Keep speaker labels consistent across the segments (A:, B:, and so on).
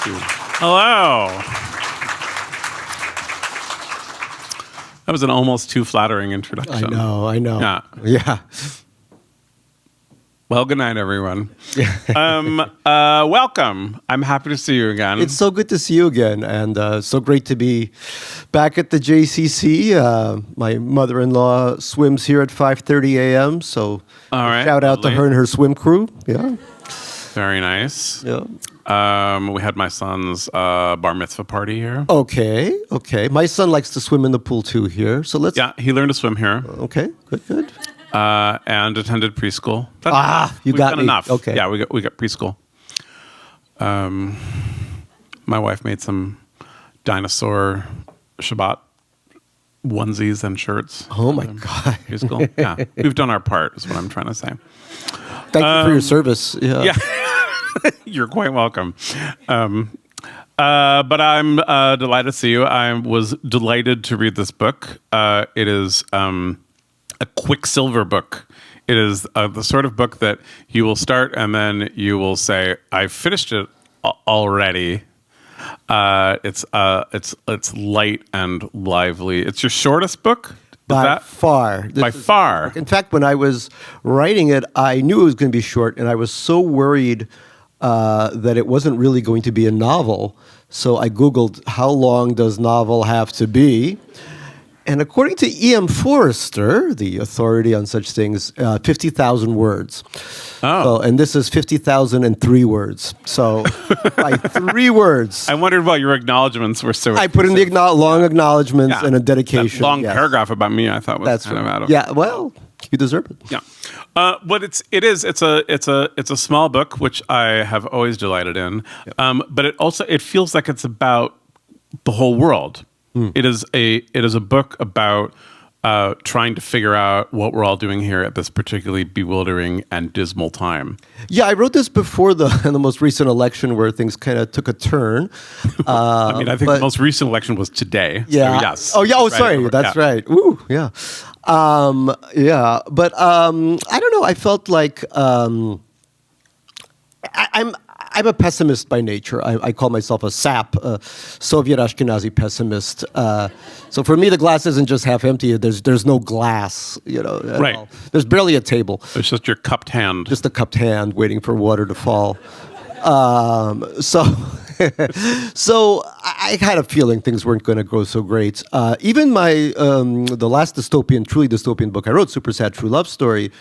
A: you.
B: Hello. That was an almost too flattering introduction.
A: I know.
B: Yeah.
A: Yeah.
B: Well, good night, everyone. Welcome. I'm happy to see you again.
A: It's so good to see you again, and so great to be back at the JCC. My mother-in-law swims here at 5:30 a.m., so
B: All right,
A: shout out
B: lovely.
A: to her and her swim crew. Yeah.
B: Very nice.
A: Yeah.
B: We had my son's bar mitzvah party here.
A: Okay. My son likes to swim in the pool too here, so let's...
B: Yeah, he learned to swim here.
A: Okay, good.
B: And attended preschool.
A: You
B: we've
A: got
B: done
A: me.
B: enough.
A: Okay.
B: Yeah, we got preschool. My wife made some dinosaur Shabbat onesies and shirts.
A: Oh my God.
B: Preschool. Yeah, we've done our part, is what I'm trying to say.
A: Thank you for your service. Yeah.
B: You're quite welcome. But I'm delighted to see you. I was delighted to read this book. It is a quicksilver book. It is the sort of book that you will start and then you will say, "I finished it already." It's light and lively. It's your shortest book.
A: By far.
B: By far.
A: In fact, when I was writing it, I knew it was going to be short, and I was so worried that it wasn't really going to be a novel. So I Googled, how long does novel have to be? And according to E.M. Forrester, the authority on such things, 50,000 words.
B: Oh.
A: So, and this is 50,003 words. So by 3 words.
B: I wondered why your acknowledgments were so...
A: I put in the long acknowledgments and a dedication.
B: That long paragraph about me, I thought was kind of out of...
A: Yeah, well, you deserve it.
B: Yeah. But it's a small book, which I have always delighted in. Yep. But it feels like it's about the whole world. It is a book about trying to figure out what we're all doing here at this particularly bewildering and dismal time.
A: Yeah, I wrote this before the most recent election where things kind of took a turn.
B: I think the most recent election was today.
A: Yeah.
B: So yes.
A: Oh, yeah. Oh, sorry. That's right. Ooh, yeah. Yeah. But I don't know. I felt like I'm a pessimist by nature. I call myself a SAP, Soviet Ashkenazi pessimist. So for me, the glass isn't just half empty. There's no glass, at all. There's barely a table.
B: It's just your cupped hand.
A: Just a cupped hand waiting for water to fall. So I had a feeling things weren't going to go so great. Even the last truly dystopian book I wrote, Super Sad True Love Story,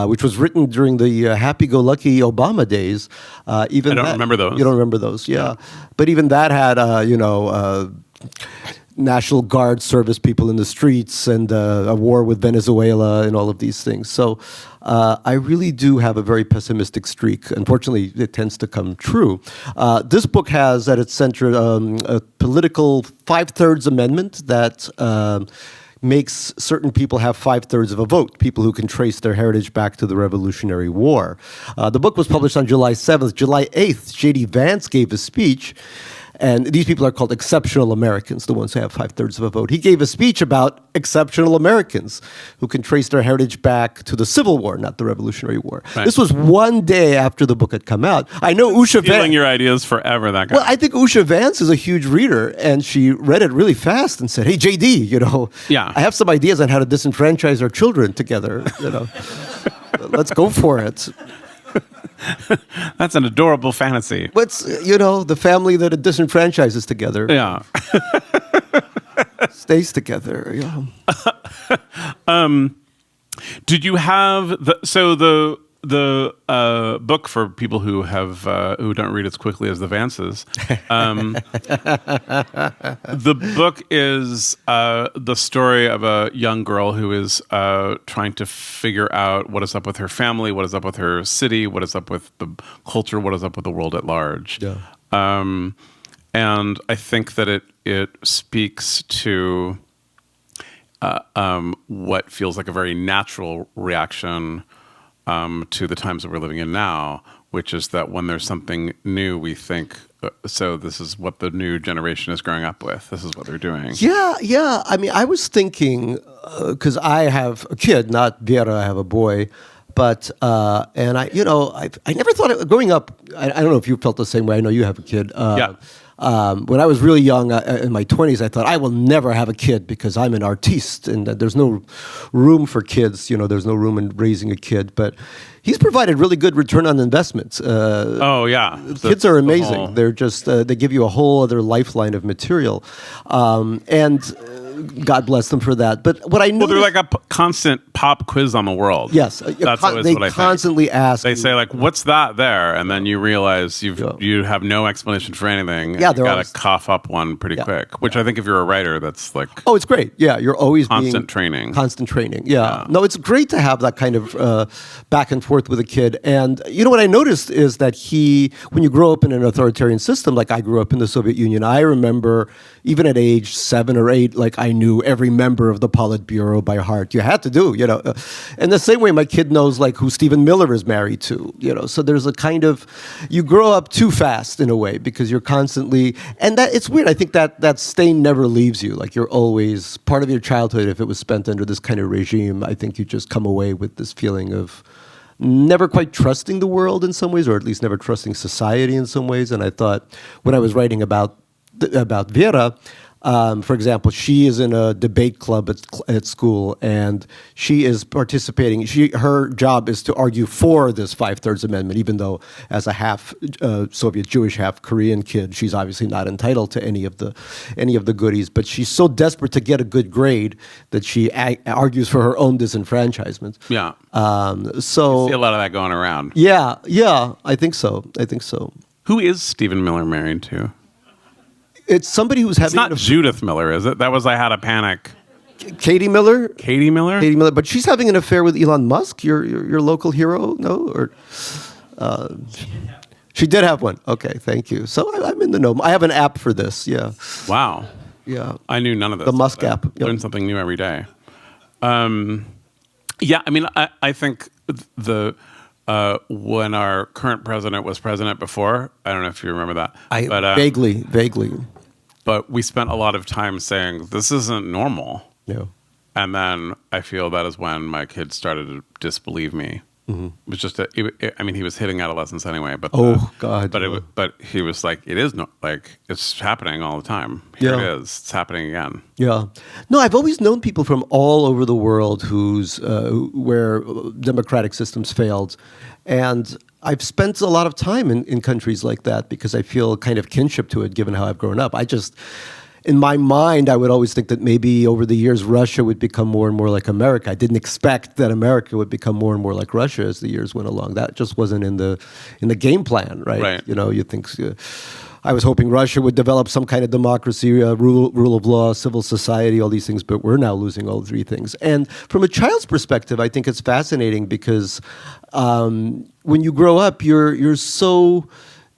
A: which was written during the happy-go-lucky Obama days.
B: I don't remember those.
A: You don't remember those, yeah. But even that had, National Guard service people in the streets and a war with Venezuela and all of these things. So I really do have a very pessimistic streak. Unfortunately, it tends to come true. This book has at its center a political 5/3 amendment that makes certain people have 5/3 of a vote, people who can trace their heritage back to the Revolutionary War. The book was published on July 7th. July 8th, J.D. Vance gave a speech. And these people are called exceptional Americans, the ones who have 5/3 of a vote. He gave a speech about exceptional Americans who can trace their heritage back to the Civil War, not the Revolutionary War. Right. This was one day after the book had come out. I know Usha Vance...
B: Stealing your ideas forever, that guy.
A: Well, I think Usha Vance is a huge reader, and she read it really fast and said, "Hey, JD,
B: yeah.
A: I have some ideas on how to disenfranchise our children together. Let's go for it."
B: That's an adorable fantasy.
A: What's, the family that it disenfranchises together.
B: Yeah.
A: Stays together, yeah.
B: Did you have the book, for people who don't read as quickly as the Vances? The book is the story of a young girl who is trying to figure out what is up with her family, what is up with her city, what is up with the culture, what is up with the world at large.
A: Yeah.
B: And I think that it speaks to what feels like a very natural reaction to the times that we're living in now, which is that when there's something new, we think, so this is what the new generation is growing up with. This is what they're doing.
A: Yeah. I mean, I was thinking, because I have a kid, not Vera, I have a boy, And I never thought growing up. I don't know if you felt the same way. I know you have a kid.
B: Yeah.
A: When I was really young, in my 20s, I thought I will never have a kid because I'm an artiste and there's no room for kids. There's no room in raising a kid. But he's provided really good return on investments.
B: Oh yeah,
A: Kids are amazing. They're just they give you a whole other lifeline of material, and God bless them for that. But what I know,
B: they're like a constant pop quiz on the world.
A: Yes,
B: that's always
A: they
B: what I think.
A: constantly ask.
B: They say like, "What's that there?" And then you realize you have no explanation for anything.
A: Yeah,
B: you got
A: always
B: to cough up one pretty quick. Which I think if you're a writer, that's like
A: it's great. Yeah, you're always
B: constant training.
A: Constant training. Yeah. No, it's great to have that kind of back and forth with a kid. And what I noticed is that when you grow up in an authoritarian system, like I grew up in the Soviet Union, I remember even at age 7 or 8, like I knew every member of the Politburo by heart. You had to do, And the same way my kid knows like who Stephen Miller is married to, So there's a kind of, you grow up too fast in a way because you're constantly, and that it's weird. I think that stain never leaves you. Like you're always part of your childhood. If it was spent under this kind of regime, I think you just come away with this feeling of never quite trusting the world in some ways, or at least never trusting society in some ways. And I thought when I was writing about Vera, for example, she is in a debate club at school, and she is participating. Her job is to argue for this 5/3 amendment, even though as a half Soviet Jewish, half Korean kid, she's obviously not entitled to any of the goodies. But she's so desperate to get a good grade that she argues for her own disenfranchisement.
B: Yeah.
A: So
B: you see a lot of that going around.
A: Yeah. I think so.
B: Who is Stephen Miller married to?
A: It's somebody who's having.
B: It's not Judith Miller, is it? That was I Had a Panic.
A: Katie Miller.
B: Katie Miller,
A: but she's having an affair with Elon Musk, your local hero. No, or she did have one. Okay, thank you. So I'm in the know. I have an app for this. Yeah.
B: Wow.
A: Yeah.
B: I knew none of this.
A: The Musk app. Yep.
B: Learn something new every day. Yeah, I mean, I think when our current president was president before, I don't know if you remember that.
A: Vaguely.
B: But we spent a lot of time saying, this isn't normal.
A: No.
B: And then I feel that is when my kids started to disbelieve me. Mm-hmm. It was just, he was hitting adolescence anyway. But
A: God.
B: But he was like, it's happening all the time. Here it is. It's happening again.
A: Yeah. No, I've always known people from all over the world where democratic systems failed. And I've spent a lot of time in countries like that because I feel kind of kinship to it, given how I've grown up. In my mind, I would always think that maybe over the years, Russia would become more and more like America. I didn't expect that America would become more and more like Russia as the years went along. That just wasn't in the game plan, right?
B: Right.
A: You think... I was hoping Russia would develop some kind of democracy, rule of law, civil society, all these things, but we're now losing all three things. And from a child's perspective, I think it's fascinating because when you grow up, you're so...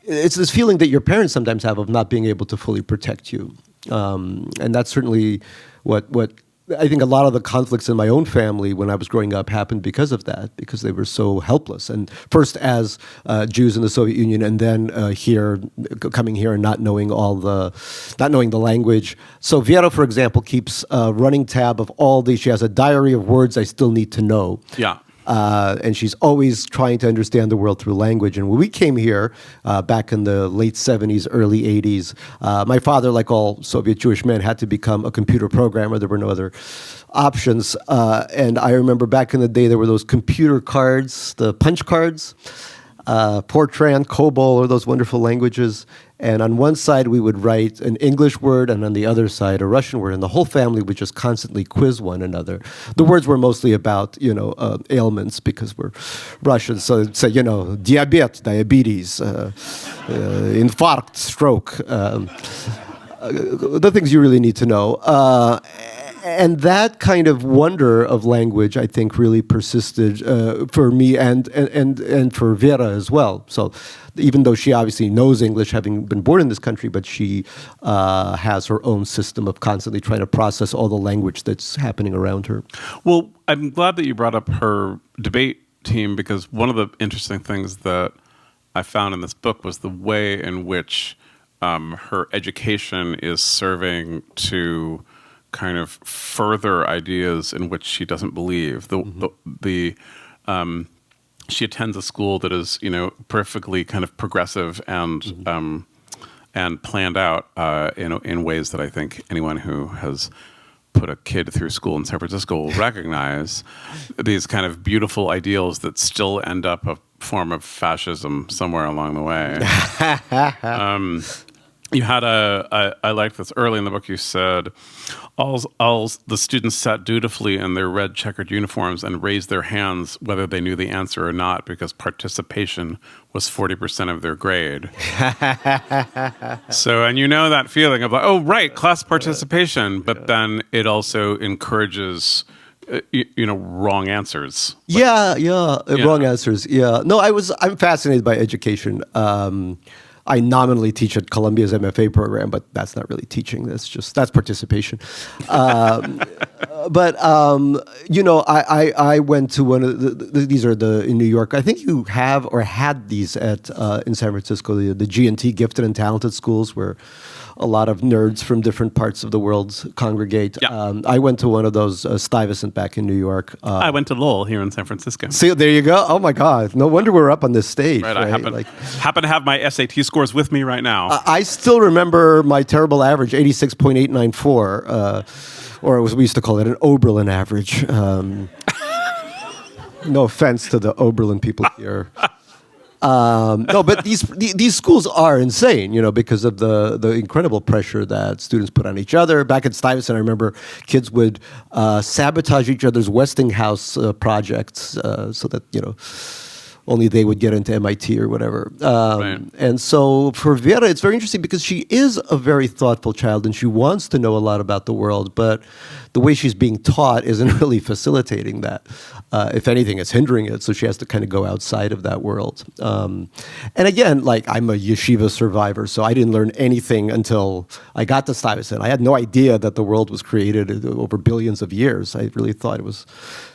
A: It's this feeling that your parents sometimes have of not being able to fully protect you. And that's certainly what I think a lot of the conflicts in my own family when I was growing up happened because of that, because they were so helpless. And first as Jews in the Soviet Union, and then coming here and not knowing the language. So Vera, for example, keeps a running tab of she has a diary of words I still need to know.
B: Yeah.
A: And she's always trying to understand the world through language. And when we came here back in the late 70s, early 80s, my father, like all Soviet Jewish men, had to become a computer programmer. There were no other options. And I remember back in the day, there were those computer cards, the punch cards, Fortran, COBOL, or those wonderful languages. And on one side, we would write an English word, and on the other side, a Russian word. And the whole family would just constantly quiz one another. The words were mostly about, ailments because we're Russians. So it'd say, diabetes, infarct, stroke, the things you really need to know. And that kind of wonder of language, I think, really persisted for me and for Vera as well. So even though she obviously knows English, having been born in this country, but she has her own system of constantly trying to process all the language that's happening around her.
B: Well, I'm glad that you brought up her debate team, because one of the interesting things that I found in this book was the way in which her education is serving to kind of further ideas in which she doesn't believe. she attends a school that is, perfectly kind of progressive and planned out in ways that I think anyone who has put a kid through school in San Francisco will recognize these kind of beautiful ideals that still end up a form of fascism somewhere along the way. You had I liked this early in the book. You said, all the students sat dutifully in their red checkered uniforms and raised their hands whether they knew the answer or not, because participation was 40% of their grade. So, and that feeling of like, oh, right, class participation, but then it also encourages wrong answers.
A: Wrong answers. Yeah. No, I'm fascinated by education. I nominally teach at Columbia's MFA program, but that's not really teaching. That's participation. But I went to one of these are in New York. I think you have or had these in San Francisco, the G&T, Gifted and Talented Schools, where a lot of nerds from different parts of the world congregate.
B: Yeah.
A: I went to one of those, Stuyvesant back in New York.
B: I went to Lowell here in San Francisco.
A: See, there you go. Oh my God! No wonder we're up on this stage.
B: Right. I happen to have my SAT scores with me right now.
A: I still remember my terrible average, 86.894, or we used to call it an Oberlin average. No offense to the Oberlin people here. No, but these schools are insane, because of the incredible pressure that students put on each other. Back at Stuyvesant, I remember kids would sabotage each other's Westinghouse projects so that, only they would get into MIT or whatever.
B: Right.
A: And so for Vera, it's very interesting because she is a very thoughtful child and she wants to know a lot about the world, but the way she's being taught isn't really facilitating that. If anything, it's hindering it. So she has to kind of go outside of that world. And again, like I'm a yeshiva survivor, so I didn't learn anything until I got to Stuyvesant. I had no idea that the world was created over billions of years. I really thought it was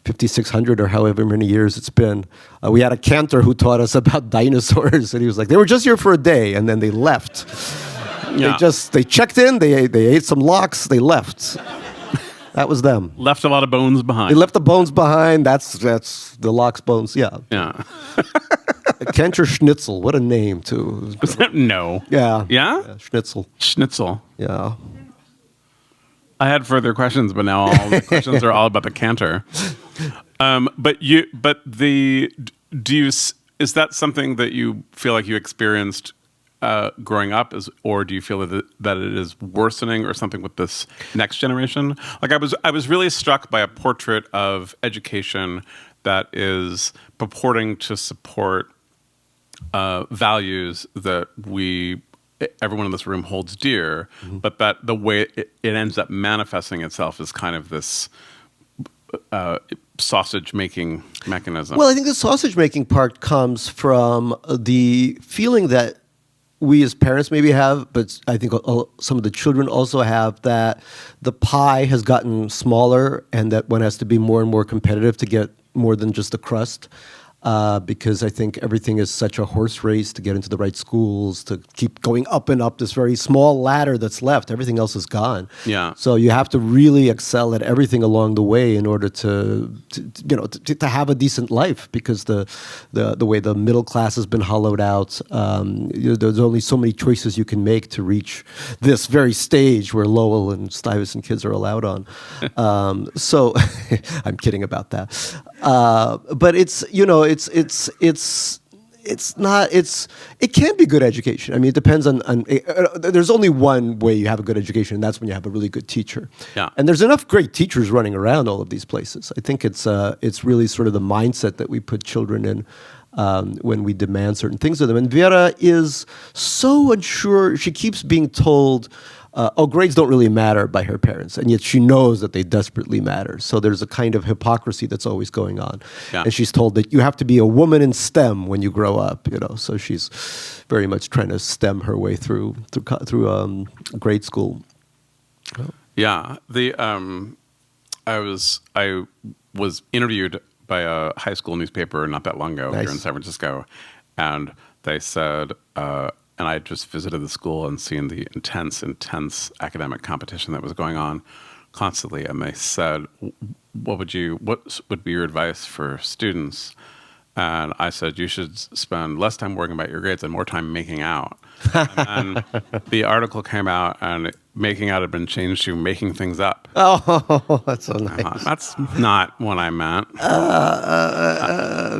A: 5,600 or however many years it's been. We had a cantor who taught us about dinosaurs, and he was like, they were just here for a day, and then they left.
B: Yeah.
A: They checked in, they ate some lox, they left. That was them.
B: Left a lot of bones behind.
A: They left the bones behind. That's the lox bones. Yeah.
B: Yeah.
A: Kencher Schnitzel. What a name, too.
B: No.
A: Yeah.
B: Yeah?
A: Schnitzel.
B: Schnitzel.
A: Yeah.
B: I had further questions, but now all the questions are all about the cantor. Is that something that you feel like you experienced growing up, or do you feel that it is worsening or something with this next generation? Like I was really struck by a portrait of education that is purporting to support values that everyone in this room holds dear, mm-hmm. but that the way it ends up manifesting itself is kind of this sausage-making mechanism.
A: Well, I think the sausage-making part comes from the feeling that we as parents maybe have, but I think some of the children also have, that the pie has gotten smaller and that one has to be more and more competitive to get more than just the crust. Because I think everything is such a horse race to get into the right schools, to keep going up and up this very small ladder that's left. Everything else is gone.
B: Yeah.
A: So you have to really excel at everything along the way in order to have a decent life, because the way the middle class has been hollowed out, there's only so many choices you can make to reach this very stage where Lowell and Stuyvesant kids are allowed on. So I'm kidding about that. But it can be good education. I mean, it depends on there's only one way you have a good education, and that's when you have a really good teacher.
B: Yeah.
A: And there's enough great teachers running around all of these places. I think it's really sort of the mindset that we put children in when we demand certain things of them. And Vera is so unsure. She keeps being told, grades don't really matter by her parents, and yet she knows that they desperately matter. So there's a kind of hypocrisy that's always going on.
B: Yeah.
A: And she's told that you have to be a woman in STEM when you grow up, So she's very much trying to STEM her way through grade school.
B: Yeah. I was interviewed by a high school newspaper not that long ago.
A: Nice.
B: Here in San Francisco, and they said. And I had just visited the school and seen the intense academic competition that was going on constantly. And they said, what would be your advice for students? And I said, you should spend less time worrying about your grades and more time making out. And then the article came out, and making out had been changed to making things up.
A: Oh, that's so nice.
B: That's not what I meant.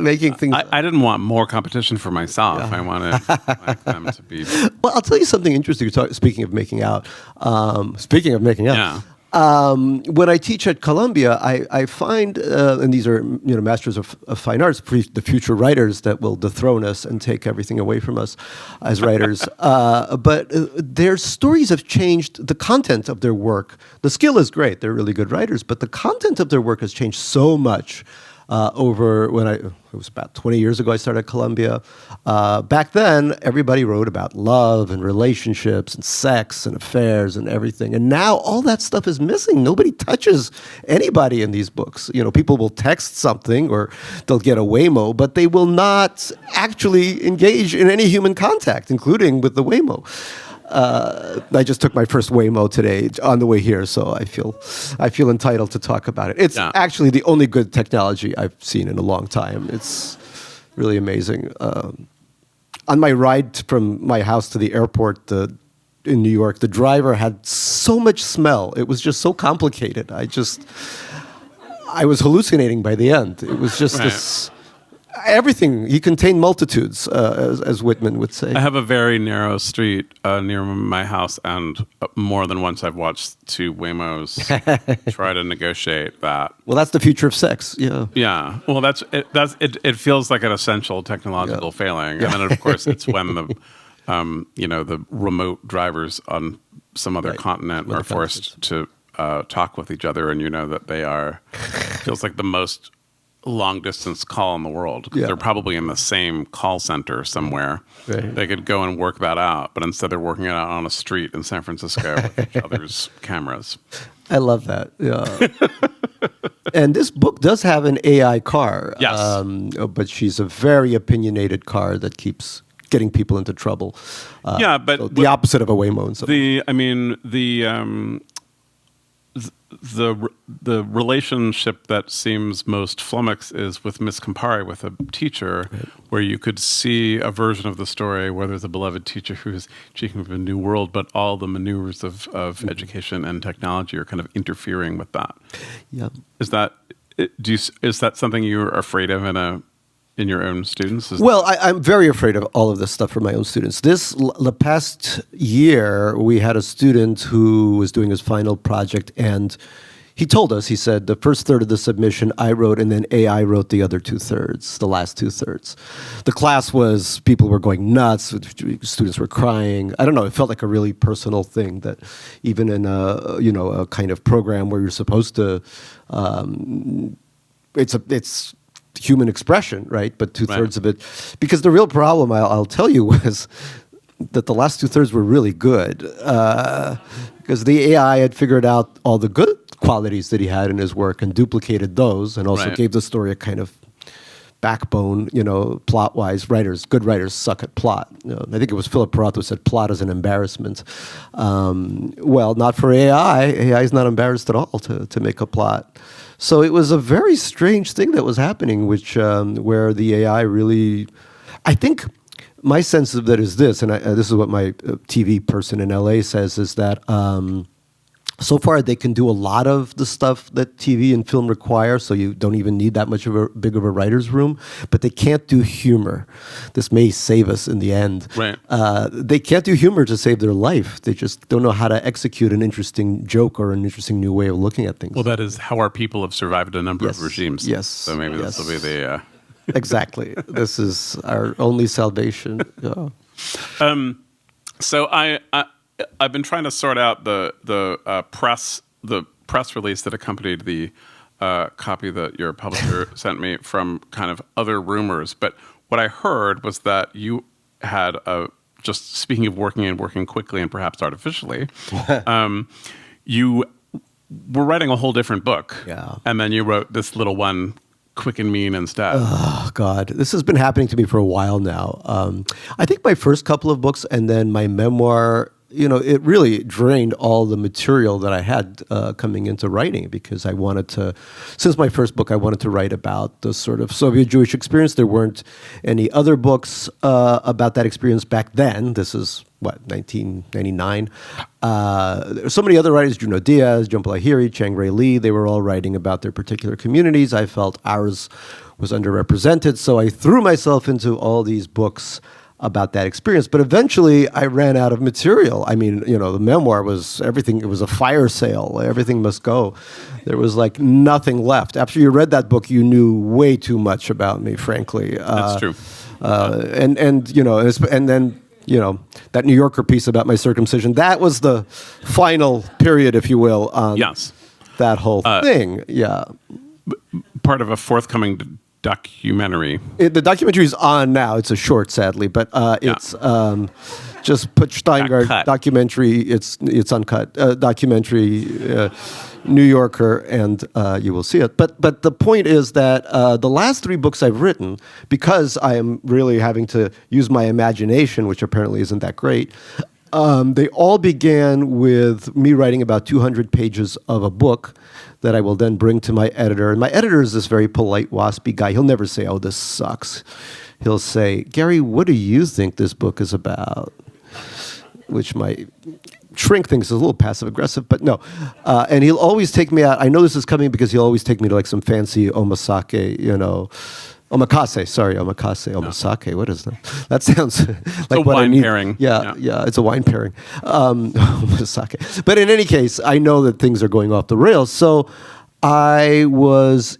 A: Making things.
B: I didn't want more competition for myself. I wanted like, them to be.
A: Well, I'll tell you something interesting. Speaking of making out.
B: Yeah.
A: When I teach at Columbia, I find, and these are masters of fine arts, the future writers that will dethrone us and take everything away from us as writers. But their stories have changed the content of their work. The skill is great; they're really good writers, but the content of their work has changed so much. Over when it was about 20 years ago, I started at Columbia. Back then, everybody wrote about love and relationships and sex and affairs and everything. And now all that stuff is missing. Nobody touches anybody in these books. People will text something or they'll get a Waymo, but they will not actually engage in any human contact, including with the Waymo. I just took my first Waymo today on the way here, so I feel entitled to talk about it. It's actually the only good technology I've seen in a long time. It's really amazing. On my ride from my house to the airport in New York, the driver had so much smell. It was just so complicated. I was hallucinating by the end. It was just this. Everything. He contained multitudes, as Whitman would say.
B: I have a very narrow street near my house, and more than once I've watched two Waymos try to negotiate that.
A: Well, that's the future of sex. Yeah.
B: Yeah. Well, it feels like an essential technological failing, and then of course it's when the remote drivers on some other continent are forced to talk with each other, and that they are feels like the most long distance call in the world. They're probably in the same call center somewhere. Right. They could go and work that out, but instead they're working it out on a street in San Francisco with each other's cameras.
A: I love that. Yeah. And this book does have an AI car.
B: Yes.
A: But she's a very opinionated car that keeps getting people into trouble.
B: But
A: so the opposite of a Waymo.
B: The relationship that seems most flummoxed is with Miss Campari, with a teacher, where you could see a version of the story where there's a beloved teacher who's speaking of a new world, but all the maneuvers of education and technology are kind of interfering with that. Yeah, is that something you're afraid of in your own students?
A: Well, I'm very afraid of all of this stuff for my own students. The past year, we had a student who was doing his final project, and he told us, he said, the first third of the submission I wrote, and then AI wrote the other 2/3, the last 2/3. The class people were going nuts, students were crying. I don't know, it felt like a really personal thing that even in a kind of program where you're supposed to, it's human expression, right? But 2/3 of it, because the real problem, I'll tell you, was that the last 2/3 were really good, because the AI had figured out all the good qualities that he had in his work and duplicated those, and also gave the story a kind of backbone, plot-wise. Good writers suck at plot. I think it was Philip Roth who said plot is an embarrassment. Well, not for AI. AI is not embarrassed at all to make a plot. So it was a very strange thing that was happening, where the AI really, I think my sense of that is this, and this is what my TV person in LA says, is that so far they can do a lot of the stuff that TV and film require, so you don't even need that much big of a writer's room, but they can't do humor. This may save us in the end.
B: Right.
A: They can't do humor to save their life. They just don't know how to execute an interesting joke or an interesting new way of looking at things.
B: Well, that is how our people have survived a number of regimes.
A: Yes.
B: So maybe this will be the...
A: Exactly. This is our only salvation. Yeah.
B: So I've been trying to sort out the press release that accompanied the copy that your publisher sent me from kind of other rumors. But what I heard was that you had just speaking of working quickly and perhaps artificially, you were writing a whole different book.
A: Yeah.
B: And then you wrote this little one, quick and mean instead.
A: Oh, God. This has been happening to me for a while now. I think my first couple of books and then my memoir it really drained all the material that I had coming into writing, because I wanted to, since my first book, I wanted to write about the sort of Soviet Jewish experience. There weren't any other books about that experience back then. This is, 1999. There were so many other writers, Junot Diaz, Jhumpa Lahiri, Chang-Rae Lee. They were all writing about their particular communities. I felt ours was underrepresented, so I threw myself into all these books about that experience. But eventually I ran out of material. I mean, the memoir was everything. It was a fire sale. Everything must go. There was like nothing left. After you read that book, you knew way too much about me, frankly.
B: That's true.
A: And then, that New Yorker piece about my circumcision, that was the final period, if you will, on
B: Yes.
A: that whole thing. Yeah.
B: Part of a forthcoming documentary.
A: The documentary is on now. It's a short, sadly, but it's just put Shteyngart
B: Cut.
A: documentary. It's uncut documentary, New Yorker, and you will see it. But the point is that the last 3 books I've written, because I am really having to use my imagination, which apparently isn't that great. They all began with me writing about 200 pages of a book that I will then bring to my editor. And my editor is this very polite, waspy guy. He'll never say, "Oh, this sucks." He'll say, "Gary, what do you think this book is about?" Which my shrink thinks is a little passive-aggressive, but no. And he'll always take me out. I know this is coming because he'll always take me to like some fancy omasake, omasake. What is that? That sounds like
B: a
A: what I
B: wine
A: need.
B: pairing.
A: Yeah, it's a wine pairing. Omasake. But in any case, I know that things are going off the rails. So I was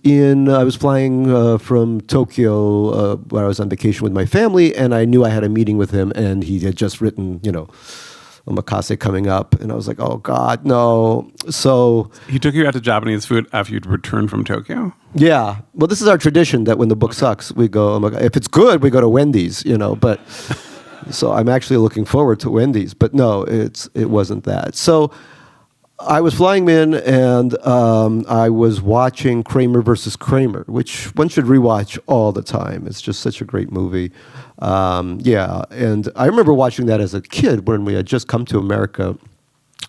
A: flying from Tokyo where I was on vacation with my family, and I knew I had a meeting with him, and he had just written, omakase coming up, and I was like, oh God, no. So
B: He took you out to Japanese food after you'd returned from Tokyo?
A: yeah, well, this is our tradition that when the book sucks, we go, if it's good, we go to Wendy's, but so I'm actually looking forward to Wendy's, but no, it wasn't that. So I was flying in, and I was watching Kramer versus Kramer, which one should rewatch all the time. It's just such a great movie. And I remember watching that as a kid when we had just come to America.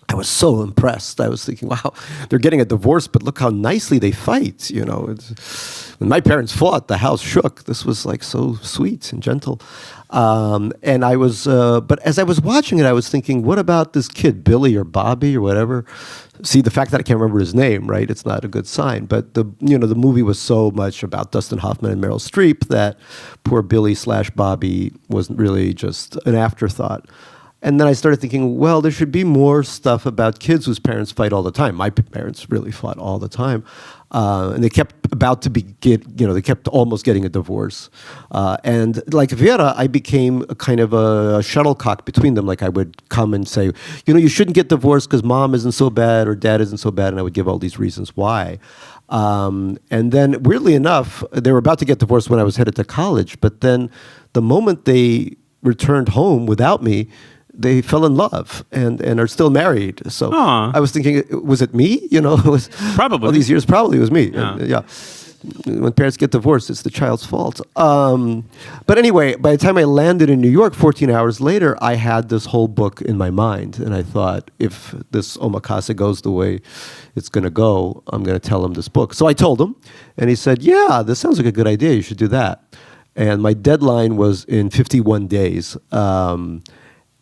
A: I was so impressed. I was thinking, wow, they're getting a divorce, but look how nicely they fight. When my parents fought, the house shook. This was like so sweet and gentle. And I was, but as I was watching it, I was thinking, what about this kid, Billy or Bobby or whatever? See, the fact that I can't remember his name, right? It's not a good sign. But the movie was so much about Dustin Hoffman and Meryl Streep that poor Billy/Bobby was really just an afterthought. And then I started thinking, well, there should be more stuff about kids whose parents fight all the time. My parents really fought all the time. And they kept they kept almost getting a divorce. And like Vera, I became a kind of a shuttlecock between them. Like I would come and say, you shouldn't get divorced because mom isn't so bad or dad isn't so bad. And I would give all these reasons why. And then weirdly enough, they were about to get divorced when I was headed to college. But then the moment they returned home without me, they fell in love and are still married. So
B: Aww.
A: I was thinking, was it me? It was
B: Probably.
A: all these years. Probably it was me.
B: Yeah.
A: And, yeah. When parents get divorced, it's the child's fault. But anyway, by the time I landed in New York, 14 hours later, I had this whole book in my mind, and I thought, if this omakase goes the way it's going to go, I'm going to tell him this book. So I told him, and he said, "Yeah, this sounds like a good idea. You should do that." And my deadline was in 51 days.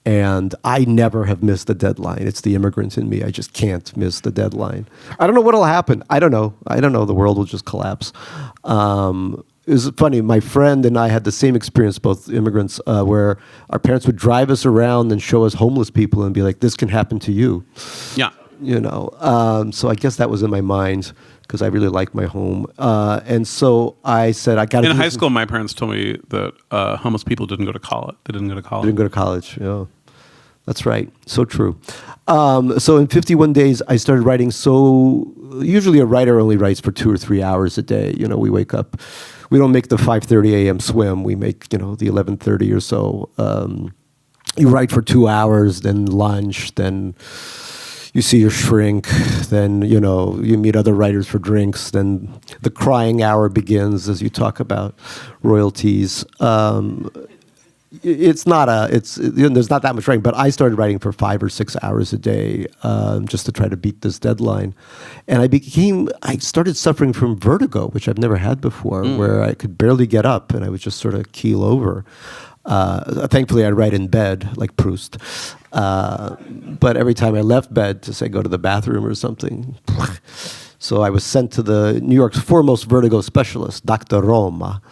A: And I never have missed a deadline. It's the immigrant in me. I just can't miss the deadline. I don't know what'll happen. I don't know. The world will just collapse. It was funny. My friend and I had the same experience, both immigrants, where our parents would drive us around and show us homeless people and be like, "This can happen to you."
B: Yeah.
A: So I guess that was in my mind because I really like my home. And so I said, I got to.
B: In high school, my parents told me that homeless people didn't go to college. They didn't go to college.
A: Didn't go to college. Yeah. That's right. So true. So in 51 days, I started writing. So usually a writer only writes for 2 or 3 hours a day. We wake up. We don't make the 5:30 a.m. swim. We make, the 11:30 or so. You write for 2 hours, then lunch, then you see your shrink, then, you meet other writers for drinks, then the crying hour begins as you talk about royalties. it's not there's not that much writing, but I started writing for 5 or 6 hours a day just to try to beat this deadline, and I started suffering from vertigo, which I've never had before, where I could barely get up and I would just sort of keel over. Thankfully, I write in bed like Proust, but every time I left bed to say go to the bathroom or something. So I was sent to the New York's foremost vertigo specialist, Dr. Roma.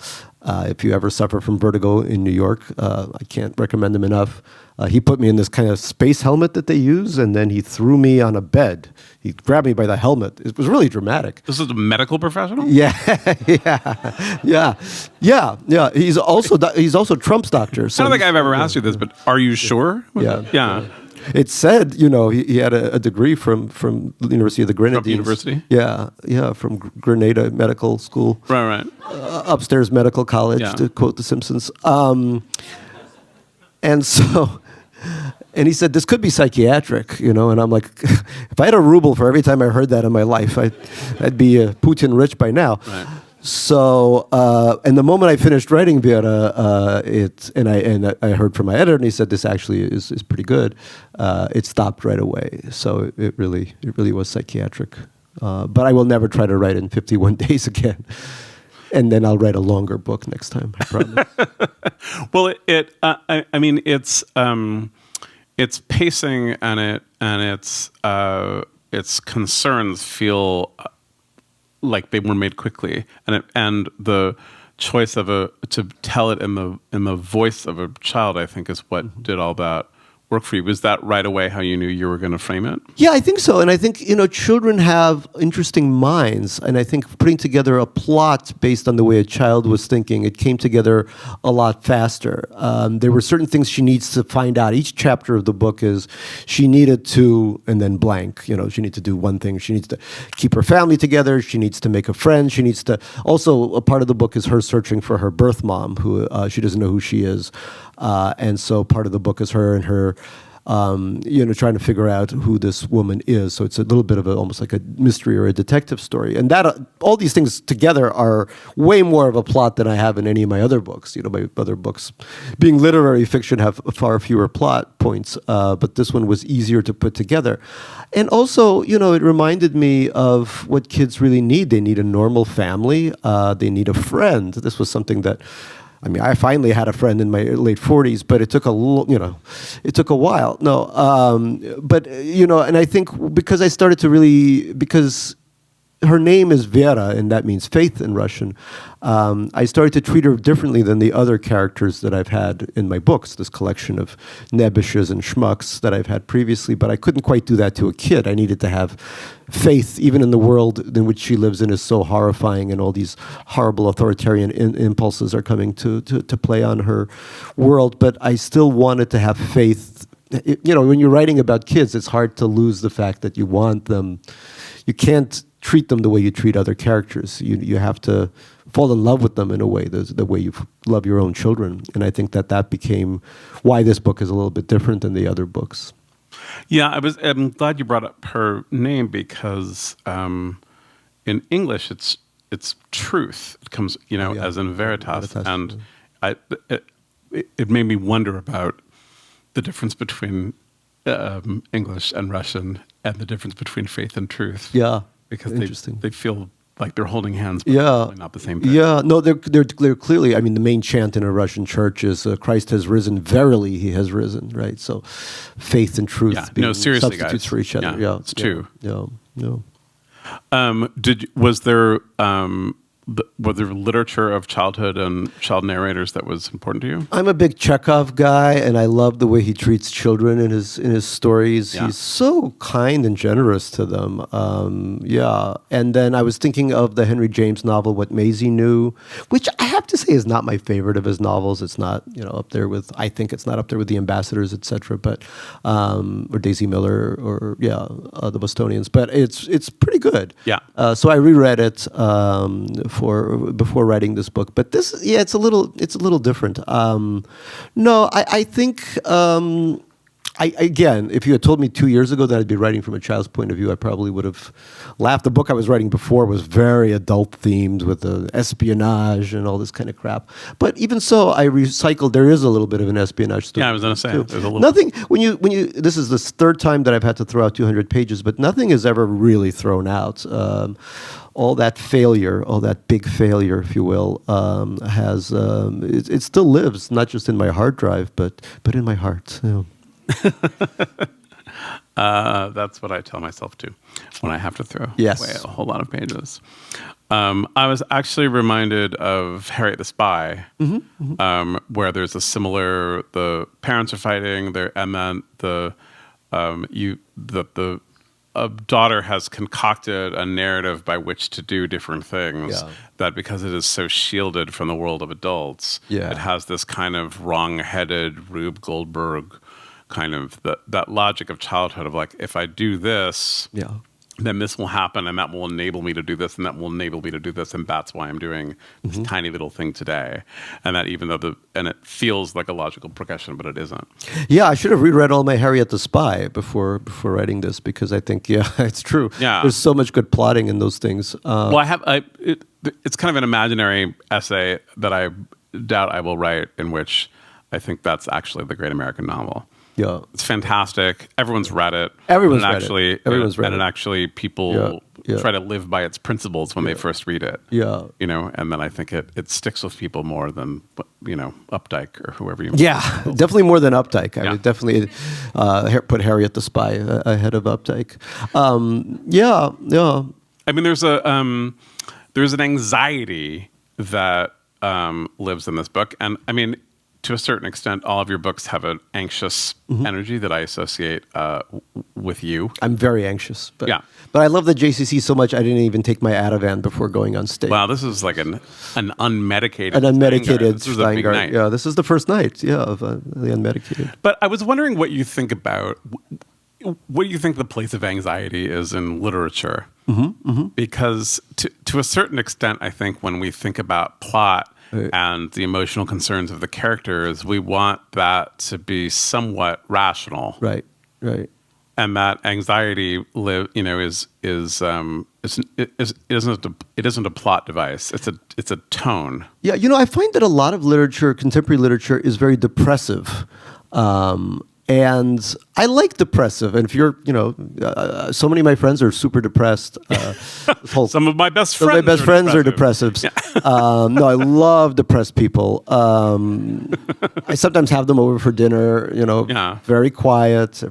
A: If you ever suffer from vertigo in New York, I can't recommend him enough. He put me in this kind of space helmet that they use, and then he threw me on a bed. He grabbed me by the helmet. It was really dramatic.
B: This is a medical professional?
A: Yeah, yeah. He's also Trump's doctor.
B: I don't think I've ever asked you this, but are you sure? Yeah.
A: It said, he had a degree from the University of the Grenadines.
B: University?
A: Yeah, from Grenada Medical School.
B: Right.
A: Upstairs Medical College, to quote The Simpsons. And he said, this could be psychiatric, and I'm like, if I had a ruble for every time I heard that in my life, I'd be Putin rich by now.
B: Right.
A: So, and the moment I finished writing Vera, I heard from my editor, and he said this actually is pretty good. It stopped right away. So it really was psychiatric. But I will never try to write in 51 days again. And then I'll write a longer book next time, I promise.
B: Well, its pacing and its concerns feel like they were made quickly, and the choice to tell it in the voice of a child, I think, is what did all that work for you. Was that right away how you knew you were going to frame it?
A: Yeah, I think so. And I think, children have interesting minds. And I think putting together a plot based on the way a child was thinking, it came together a lot faster. There were certain things she needs to find out. Each chapter of the book is she needed to, and then blank. She needs to do one thing. She needs to keep her family together. She needs to make a friend. She needs to, also a part of the book is her searching for her birth mom, who she doesn't know who she is. And so part of the book is her and her, trying to figure out who this woman is. So it's a little bit of almost like a mystery or a detective story. And that all these things together are way more of a plot than I have in any of my other books. My other books, being literary fiction, have far fewer plot points. But this one was easier to put together. And also, it reminded me of what kids really need. They need a normal family. They need a friend. This was something that, I finally had a friend in my late 40s, but it took it took a while. No, and I think because I started to because her name is Vera, and that means faith in Russian, I started to treat her differently than the other characters that I've had in my books, this collection of nebbishes and schmucks that I've had previously, but I couldn't quite do that to a kid. I needed to have faith, even in the world in which she lives in is so horrifying, and all these horrible authoritarian impulses are coming to play on her world, but I still wanted to have faith. When you're writing about kids, it's hard to lose the fact that you want them. You can't treat them the way you treat other characters. You have to fall in love with them in a way, the way you love your own children. And I think that became why this book is a little bit different than the other books.
B: Yeah, I'm glad you brought up her name because in English it's truth. It comes, as in veritas. And it made me wonder about the difference between English and Russian and the difference between faith and truth.
A: Yeah.
B: Because they feel like they're holding hands, but really not the same thing.
A: Yeah, no, they're clearly. The main chant in a Russian church is "Christ has risen, verily He has risen." Right, so faith and truth being
B: seriously,
A: substitutes
B: guys.
A: for each other. Yeah,
B: it's true.
A: Yeah.
B: Was there literature of childhood and child narrators that was important to you?
A: I'm a big Chekhov guy, and I love the way he treats children in his stories. Yeah. He's so kind and generous to them. And then I was thinking of the Henry James novel, What Maisie Knew, which I have to say is not my favorite of his novels. It's not up there with, I think it's not up there with The Ambassadors, etc. But or Daisy Miller, or the Bostonians. But it's pretty good. Yeah. So I reread it before writing this book, but it's a little different. I think Again, if you had told me 2 years ago that I'd be writing from a child's point of view, I probably would have laughed. The book I was writing before was very adult themed with the espionage and all this kind of crap. But even so, I recycled. There is a little bit of an espionage story.
B: Yeah, I was going to say
A: too.
B: there's a little.
A: Nothing when you. This is the third time that I've had to throw out 200 pages, but nothing is ever really thrown out. All that failure, all that big failure, if you will, has it still lives, not just in my hard drive, but in my heart. You know.
B: That's what I tell myself too when I have to throw
A: Yes.
B: away a whole lot of pages. I was actually reminded of Harriet the Spy, where there's a similar. The parents are fighting there, and then the daughter has concocted a narrative by which to do different things.
A: Yeah.
B: That because it is so shielded from the world of adults,
A: Yeah.
B: it has this kind of wrong-headed Rube Goldberg kind of that logic of childhood of like, if I do this,
A: Yeah.
B: then this will happen, and that will enable me to do this, and that will enable me to do this, and that's why I'm doing this tiny little thing today. And that even though and it feels like a logical progression, but it isn't.
A: Yeah, I should have reread all my Harriet the Spy before writing this, because I think, yeah, it's true.
B: Yeah.
A: There's so much good plotting in those things.
B: Well, it's kind of an imaginary essay that I doubt I will write, in which I think that's actually the great American novel.
A: Yeah.
B: It's fantastic. Everyone's read it.
A: Everyone's
B: and
A: read it.
B: actually,
A: Everyone's read
B: and
A: it.
B: actually people
A: Yeah.
B: try to live by its principles when they first read it.
A: Yeah.
B: You know, and then I think it sticks with people more than, Updike or whoever you
A: Yeah, definitely more than Updike. I
B: Yeah.
A: would definitely put Harriet the Spy ahead of Updike. Yeah.
B: I mean, there's an anxiety that lives in this book. And I mean, to a certain extent, all of your books have an anxious energy that I associate with you.
A: I'm very anxious. But,
B: Yeah.
A: but I love the JCC so much I didn't even take my Ativan before going on stage.
B: Wow, this is like an unmedicated
A: An unmedicated
B: This is a big
A: Shteyngart.
B: night.
A: Yeah, this is the first night, of the unmedicated.
B: But I was wondering what you think about, what do you think the place of anxiety is in literature? Because to a certain extent, I think when we think about plot and the emotional concerns of the characters, we want that to be somewhat rational.
A: Right.
B: And that anxiety it isn't a plot device. It's a tone.
A: Yeah, I find that a lot of literature, contemporary literature, is very depressive. And I like depressive. And if you're, so many of my friends are super depressed.
B: Some of my best
A: Some of
B: friends.
A: my best friends are depressives. No, I love depressed people. I sometimes have them over for dinner. Very quiet.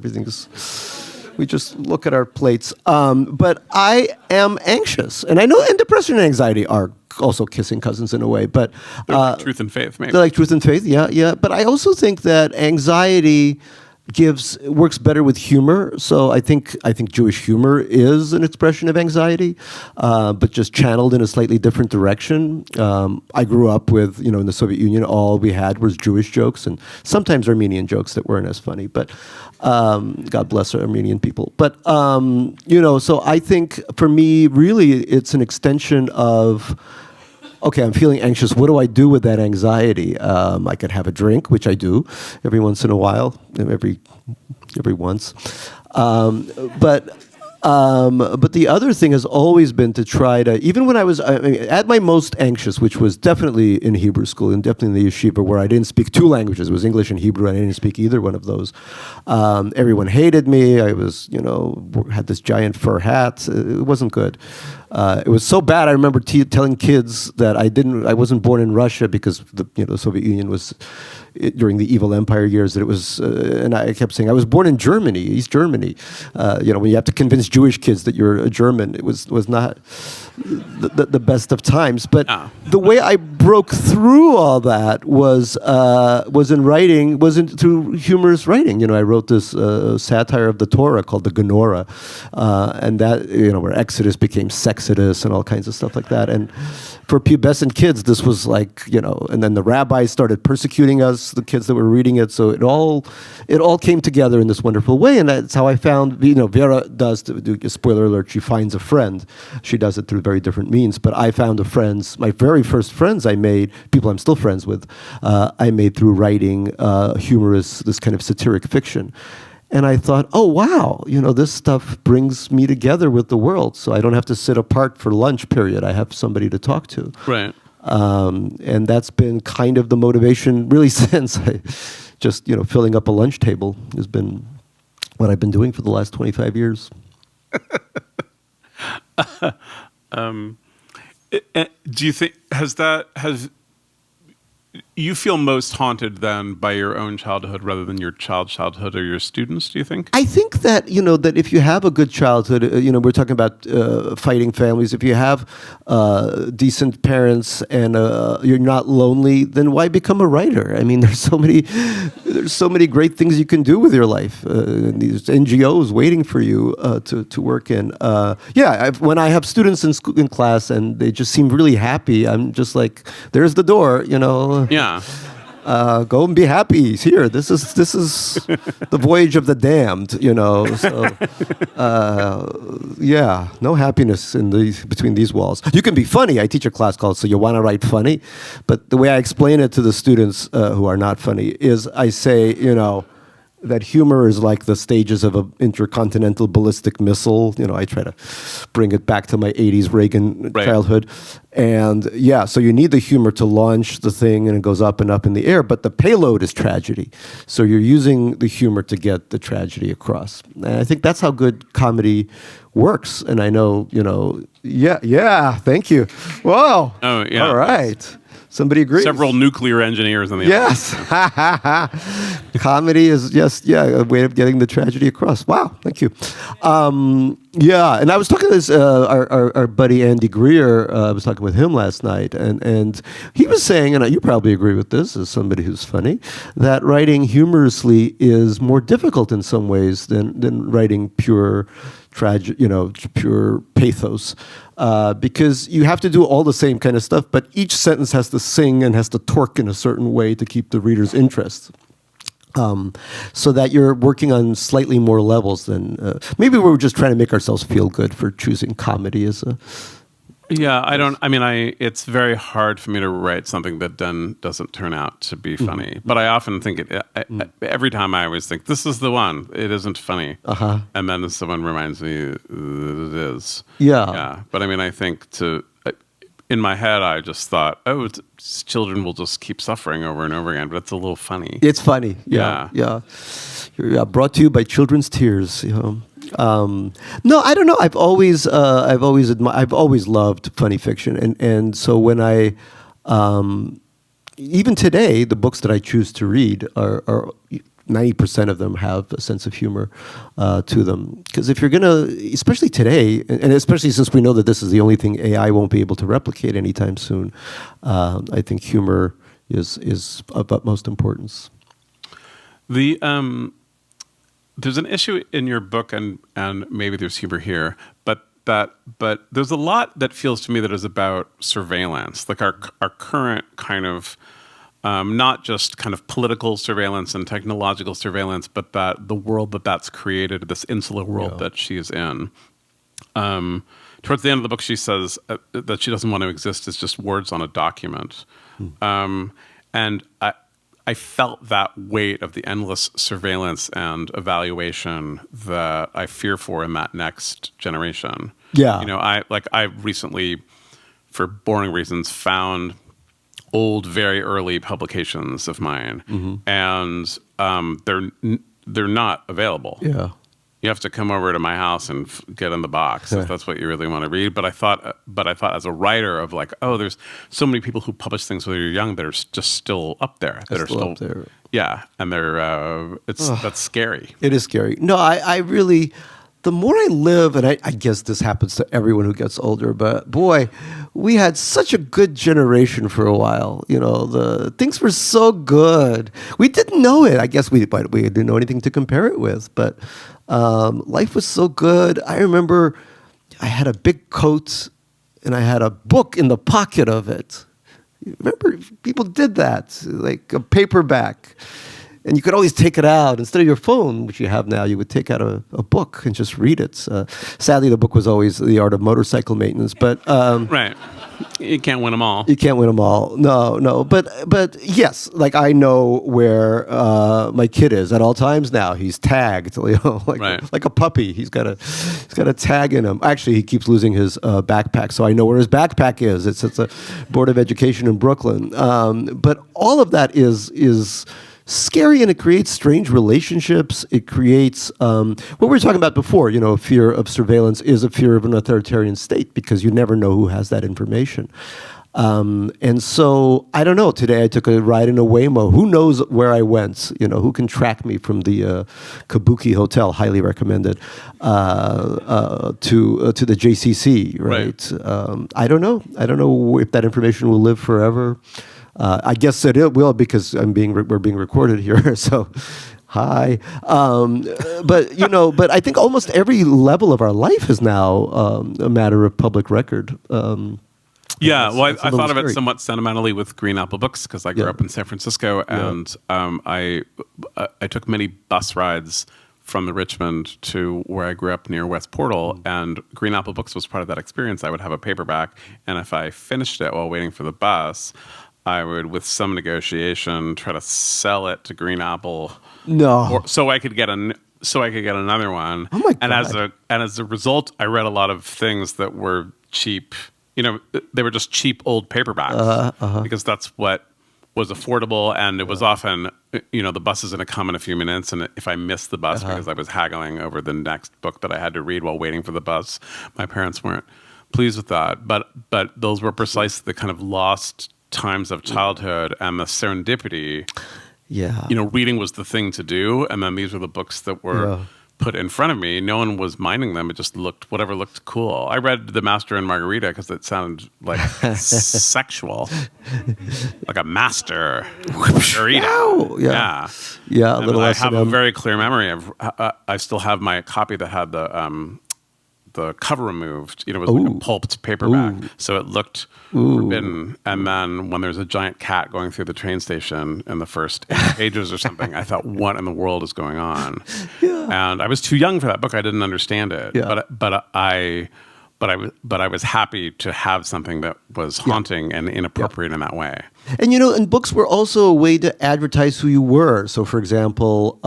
A: We just look at our plates. But I am anxious, and I know, and depression and anxiety are also kissing cousins in a way. But
B: They're like truth and faith, maybe.
A: they're like truth and faith. Yeah. But I also think that anxiety works better with humor. So I think Jewish humor is an expression of anxiety, but just channeled in a slightly different direction. I grew up with, in the Soviet Union, all we had was Jewish jokes and sometimes Armenian jokes that weren't as funny, but God bless Armenian people. But, so I think for me, really, it's an extension of, okay, I'm feeling anxious. What do I do with that anxiety? I could have a drink, which I do every once in a while, every once. But the other thing has always been to try to, even when I was at my most anxious, which was definitely in Hebrew school and definitely in the yeshiva, where I didn't speak two languages. It was English and Hebrew, and I didn't speak either one of those. Everyone hated me. I was, had this giant fur hat. It wasn't good. It was so bad. I remember telling kids that I wasn't born in Russia because the Soviet Union was during the evil empire years. That it was, and I kept saying I was born in Germany, East Germany. When you have to convince Jewish kids that you're a German, it was not the best of times. But the way I broke through all that was in writing, through humorous writing. I wrote this satire of the Torah called the Genora, and that where Exodus became Sexodus and all kinds of stuff like that. And for pubescent kids, this was like, and then the rabbis started persecuting us, the kids that were reading it. So it all came together in this wonderful way. And that's how I found, Vera does, to do a spoiler alert, she finds a friend. She does it through very different means. But I found my very first friends I made, people I'm still friends with, I made through writing humorous, this kind of satiric fiction. And I thought, oh, wow, this stuff brings me together with the world. So I don't have to sit apart for lunch period. I have somebody to talk to.
B: Right.
A: And that's been kind of the motivation really since I just, filling up a lunch table has been what I've been doing for the last 25 years.
B: Do you think, has you feel most haunted then by your own childhood rather than your childhood or your students, do you think?
A: I think that, that if you have a good childhood, we're talking about fighting families. If you have decent parents and you're not lonely, then why become a writer? I mean, there's so many great things you can do with your life. These NGOs waiting for you to work in. When I have students in class and they just seem really happy, I'm just like, there's the door,
B: Yeah.
A: Go and be happy. Here, this is the voyage of the damned. So, no happiness between these walls. You can be funny. I teach a class called "So You Want to Write Funny," but the way I explain it to the students who are not funny is I say, that humor is like the stages of an intercontinental ballistic missile. I try to bring it back to my 80s Reagan childhood. And so you need the humor to launch the thing and it goes up and up in the air, but the payload is tragedy. So you're using the humor to get the tragedy across. And I think that's how good comedy works. And I know, thank you. Whoa.
B: Oh, yeah.
A: All right. Somebody agrees.
B: Several nuclear engineers in the
A: Yes. Comedy is just, a way of getting the tragedy across. Wow. Thank you. And I was talking to this, our buddy Andy Greer, I was talking with him last night, and he was saying, and you probably agree with this as somebody who's funny, that writing humorously is more difficult in some ways than writing pure pure pathos, because you have to do all the same kind of stuff, but each sentence has to sing and has to torque in a certain way to keep the reader's interest. So that you're working on slightly more levels than maybe we're just trying to make ourselves feel good for choosing comedy as a.
B: It's very hard for me to write something that then doesn't turn out to be funny. But I often think every time I always think, this is the one. It isn't funny.
A: Uh-huh.
B: And then someone reminds me that it is.
A: Yeah.
B: But I think in my head, I just thought, children will just keep suffering over and over again. But it's a little funny.
A: It's funny. Yeah. You're brought to you by children's tears, No, I don't know. I've always loved funny fiction, and so when I, even today, the books that I choose to read are 90% of them have a sense of humor to them. Because if you're gonna, especially today, and especially since we know that this is the only thing AI won't be able to replicate anytime soon, I think humor is of utmost importance.
B: There's an issue in your book, and maybe there's humor here, but there's a lot that feels to me that is about surveillance, like our current kind of not just kind of political surveillance and technological surveillance, but that the world that's created, this insular world that she is in. Towards the end of the book, she says that she doesn't want to exist as just words on a document, and I felt that weight of the endless surveillance and evaluation that I fear for in that next generation.
A: Yeah.
B: I recently, for boring reasons, found old, very early publications of mine, and they're not available.
A: Yeah.
B: You have to come over to my house and get in the box if that's what you really want to read. But I thought as a writer of there's so many people who publish things when you're young that are just still up there. That are still
A: up there.
B: Yeah, and they're that's scary.
A: It is scary. No, I really. The more I live, and I guess this happens to everyone who gets older, but boy, we had such a good generation for a while. The things were so good. We didn't know it. I guess we didn't know anything to compare it with, but life was so good. I remember I had a big coat and I had a book in the pocket of it. Remember, people did that, like a paperback. And you could always take it out. Instead of your phone, which you have now, you would take out a book and just read it. Sadly, the book was always The Art of Motorcycle Maintenance. But
B: right. You can't win them all.
A: You can't win them all. No. But yes, like I know where my kid is at all times now. He's tagged, like a puppy. He's got a tag in him. Actually, he keeps losing his backpack, so I know where his backpack is. It's at the Board of Education in Brooklyn. But all of that is scary, and it creates strange relationships. It creates what we were talking about before. A fear of surveillance is a fear of an authoritarian state because you never know who has that information. And so I don't know. Today I took a ride in a Waymo. Who knows where I went? Who can track me from the Kabuki Hotel, highly recommended, to the JCC. Right. I don't know. I don't know if that information will live forever. I guess it will because we're being recorded here. So, hi. But I think almost every level of our life is now a matter of public record.
B: I thought of it somewhat sentimentally with Green Apple Books because I grew up in San Francisco, and I took many bus rides from the Richmond to where I grew up near West Portal, and Green Apple Books was part of that experience. I would have a paperback, and if I finished it while waiting for the bus, I would, with some negotiation, try to sell it to Green Apple.
A: No,
B: so I could get another one.
A: Oh my God.
B: And as a result, I read a lot of things that were cheap. They were just cheap old paperbacks because that's what was affordable, and it was often, the bus is going to come in a few minutes, and if I missed the bus because I was haggling over the next book that I had to read while waiting for the bus, my parents weren't pleased with that. But those were precisely the kind of lost times of childhood and the serendipity.
A: Yeah.
B: Reading was the thing to do, and then these were the books that were put in front of me. No one was minding them. It just whatever looked cool. I read The Master and Margarita because it sounded like sexual, like a master margarita.
A: Yeah. A
B: and
A: little
B: I
A: less.
B: have a very clear memory of. I still have my copy that had the cover removed. It was like a pulped paperback, so it looked forbidden. And then when there's a giant cat going through the train station in the first 8 pages or something, I thought, what in the world is going on? And I was too young for that book. I didn't understand it. But I was happy to have something that was haunting and inappropriate in that way.
A: And and books were also a way to advertise who you were. So, for example,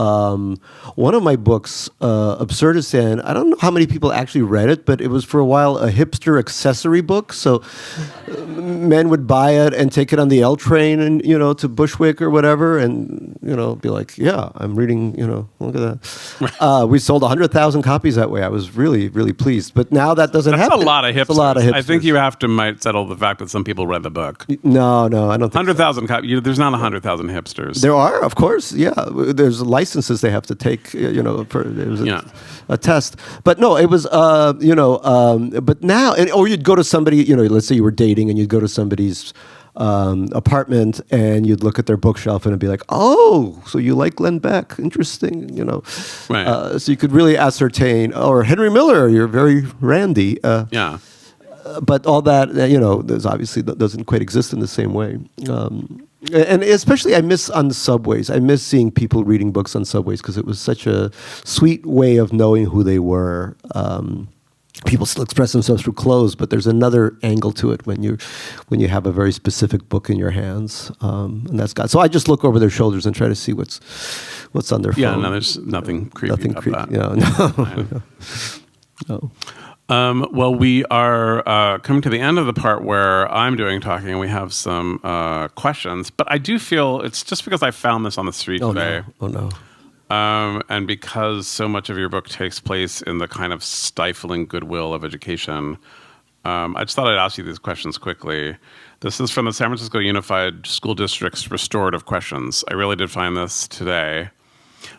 A: one of my books, Absurdist, I don't know how many people actually read it, but it was for a while a hipster accessory book. So men would buy it and take it on the L train and to Bushwick or whatever, and be like, yeah, I'm reading. Look at that. We sold 100,000 copies that way. I was really, really pleased. But now that doesn't happen.
B: That's a lot of hipsters.
A: It's a lot of hipsters.
B: I think you might settle the fact that some people read the book.
A: No, I don't think
B: 100,000 copies. There's not 100,000 hipsters.
A: There are, of course. Yeah, there's licenses they have to take. There was a test. But no, it was. But now, or you'd go to somebody. Let's say you were dating, and you'd go to somebody's apartment, and you'd look at their bookshelf, and it'd be like, oh, so you like Glenn Beck? Interesting.
B: Right.
A: So you could really ascertain. Or Henry Miller, you're very randy. But all that, there's obviously doesn't quite exist in the same way. And especially I miss on the subways. I miss seeing people reading books on subways because it was such a sweet way of knowing who they were. People still express themselves through clothes, but there's another angle to it when you have a very specific book in your hands. And that's got. So I just look over their shoulders and try to see what's on their phone.
B: Yeah, no, there's nothing creepy about that.
A: No.
B: Well, we are coming to the end of the part where I'm doing talking, and we have some questions. But I do feel it's just because I found this on the street today.
A: No.
B: And because so much of your book takes place in the kind of stifling goodwill of education, I just thought I'd ask you these questions quickly. This is from the San Francisco Unified School District's Restorative Questions. I really did find this today.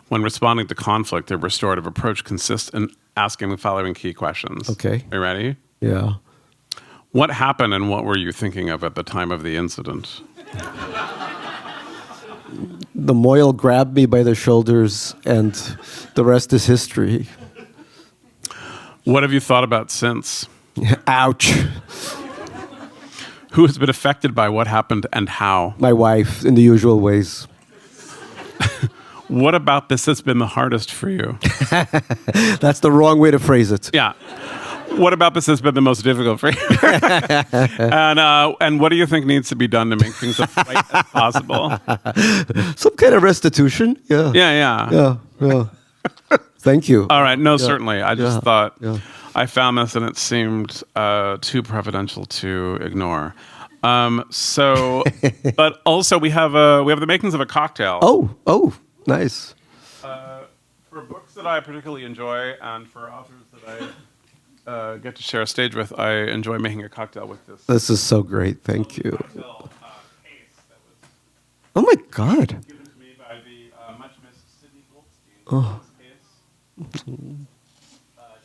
B: When responding to conflict, their restorative approach consists in asking the following key questions.
A: Okay.
B: Are you ready?
A: Yeah.
B: What happened and what were you thinking of at the time of the incident?
A: The mohel grabbed me by the shoulders, and the rest is history.
B: What have you thought about since?
A: Ouch.
B: Who has been affected by what happened and how?
A: My wife, in the usual ways.
B: What about this has been the hardest for you?
A: That's the wrong way to phrase it.
B: Yeah. what about this has been the most difficult for you? And what do you think needs to be done to make things as right as possible?
A: Some kind of restitution. Yeah. Yeah. Thank you.
B: All right. No, certainly. I just thought
A: Yeah.
B: I found this and it seemed too providential to ignore. But also we have the makings of a cocktail.
A: Oh, nice.
B: For books that I particularly enjoy and for authors that I get to share a stage with, I enjoy making a cocktail with this.
A: This is so great. Thank you.
B: Cocktail case that was
A: Oh my God.
B: given to me by the much missed Sydney Goldstein.
A: Oh.
B: This case. She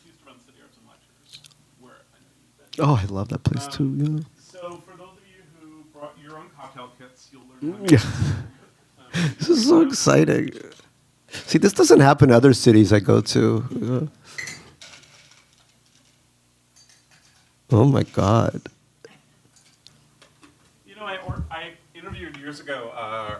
B: used to run City Arts and Lectures, where I know you've been.
A: Oh, I love that place too. Yeah.
B: So for those of you who brought your own cocktail kits, you'll learn how to
A: Yeah. This is so exciting. See, this doesn't happen in other cities I go to. Oh my God.
B: You know, I interviewed years ago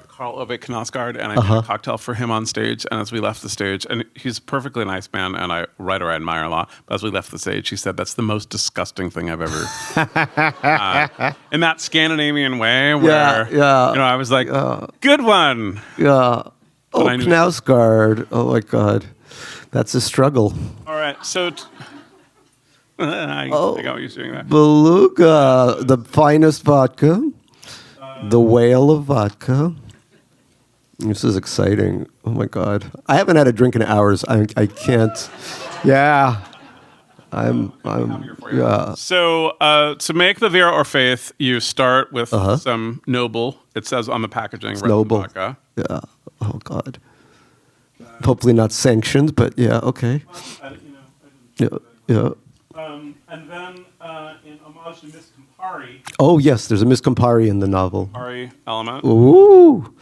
B: Carl Ove Knausgaard, and I did a cocktail for him on stage. And as we left the stage, and he's a perfectly nice man, and I admire a lot. But as we left the stage, he said, "That's the most disgusting thing I've ever." In that Scandinavian way, where you know, I was like, "Good one."
A: Yeah. Oh,
B: I knew-
A: Knausgaard. Oh my God. That's a struggle.
B: All right, so. I got what you're doing there.
A: Beluga, the finest vodka, the whale of vodka. This is exciting. Oh my God. I haven't had a drink in hours. I can't. Yeah. Yeah.
B: So to make the Vera or Faith, you start with some noble. It says on the packaging, red
A: Noble.
B: vodka.
A: Yeah. Oh God. Hopefully not sanctioned, but yeah, okay. Yeah.
B: And then in homage to Miss Campari,
A: Oh yes, there's a Miss Campari in the novel.
B: Campari element.
A: Ooh.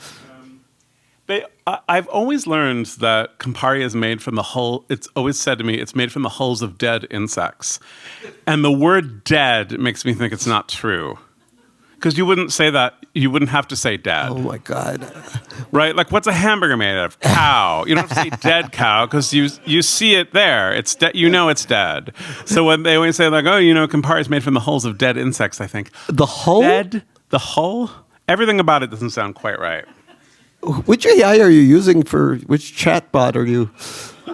B: I've always learned that Campari is made from the hull. It's always said to me, it's made from the hulls of dead insects. And the word dead makes me think it's not true. Because you wouldn't say that. You wouldn't have to say dead.
A: Oh my God.
B: Right? Like, what's a hamburger made of? Cow. You don't have to say dead cow because you see it there. It's you know it's dead. So when they always say, like, oh, you know, Campari is made from the hulls of dead insects, I think.
A: The hull?
B: Dead? The hull? Everything about it doesn't sound quite right.
A: Which AI are you using for, which chatbot are you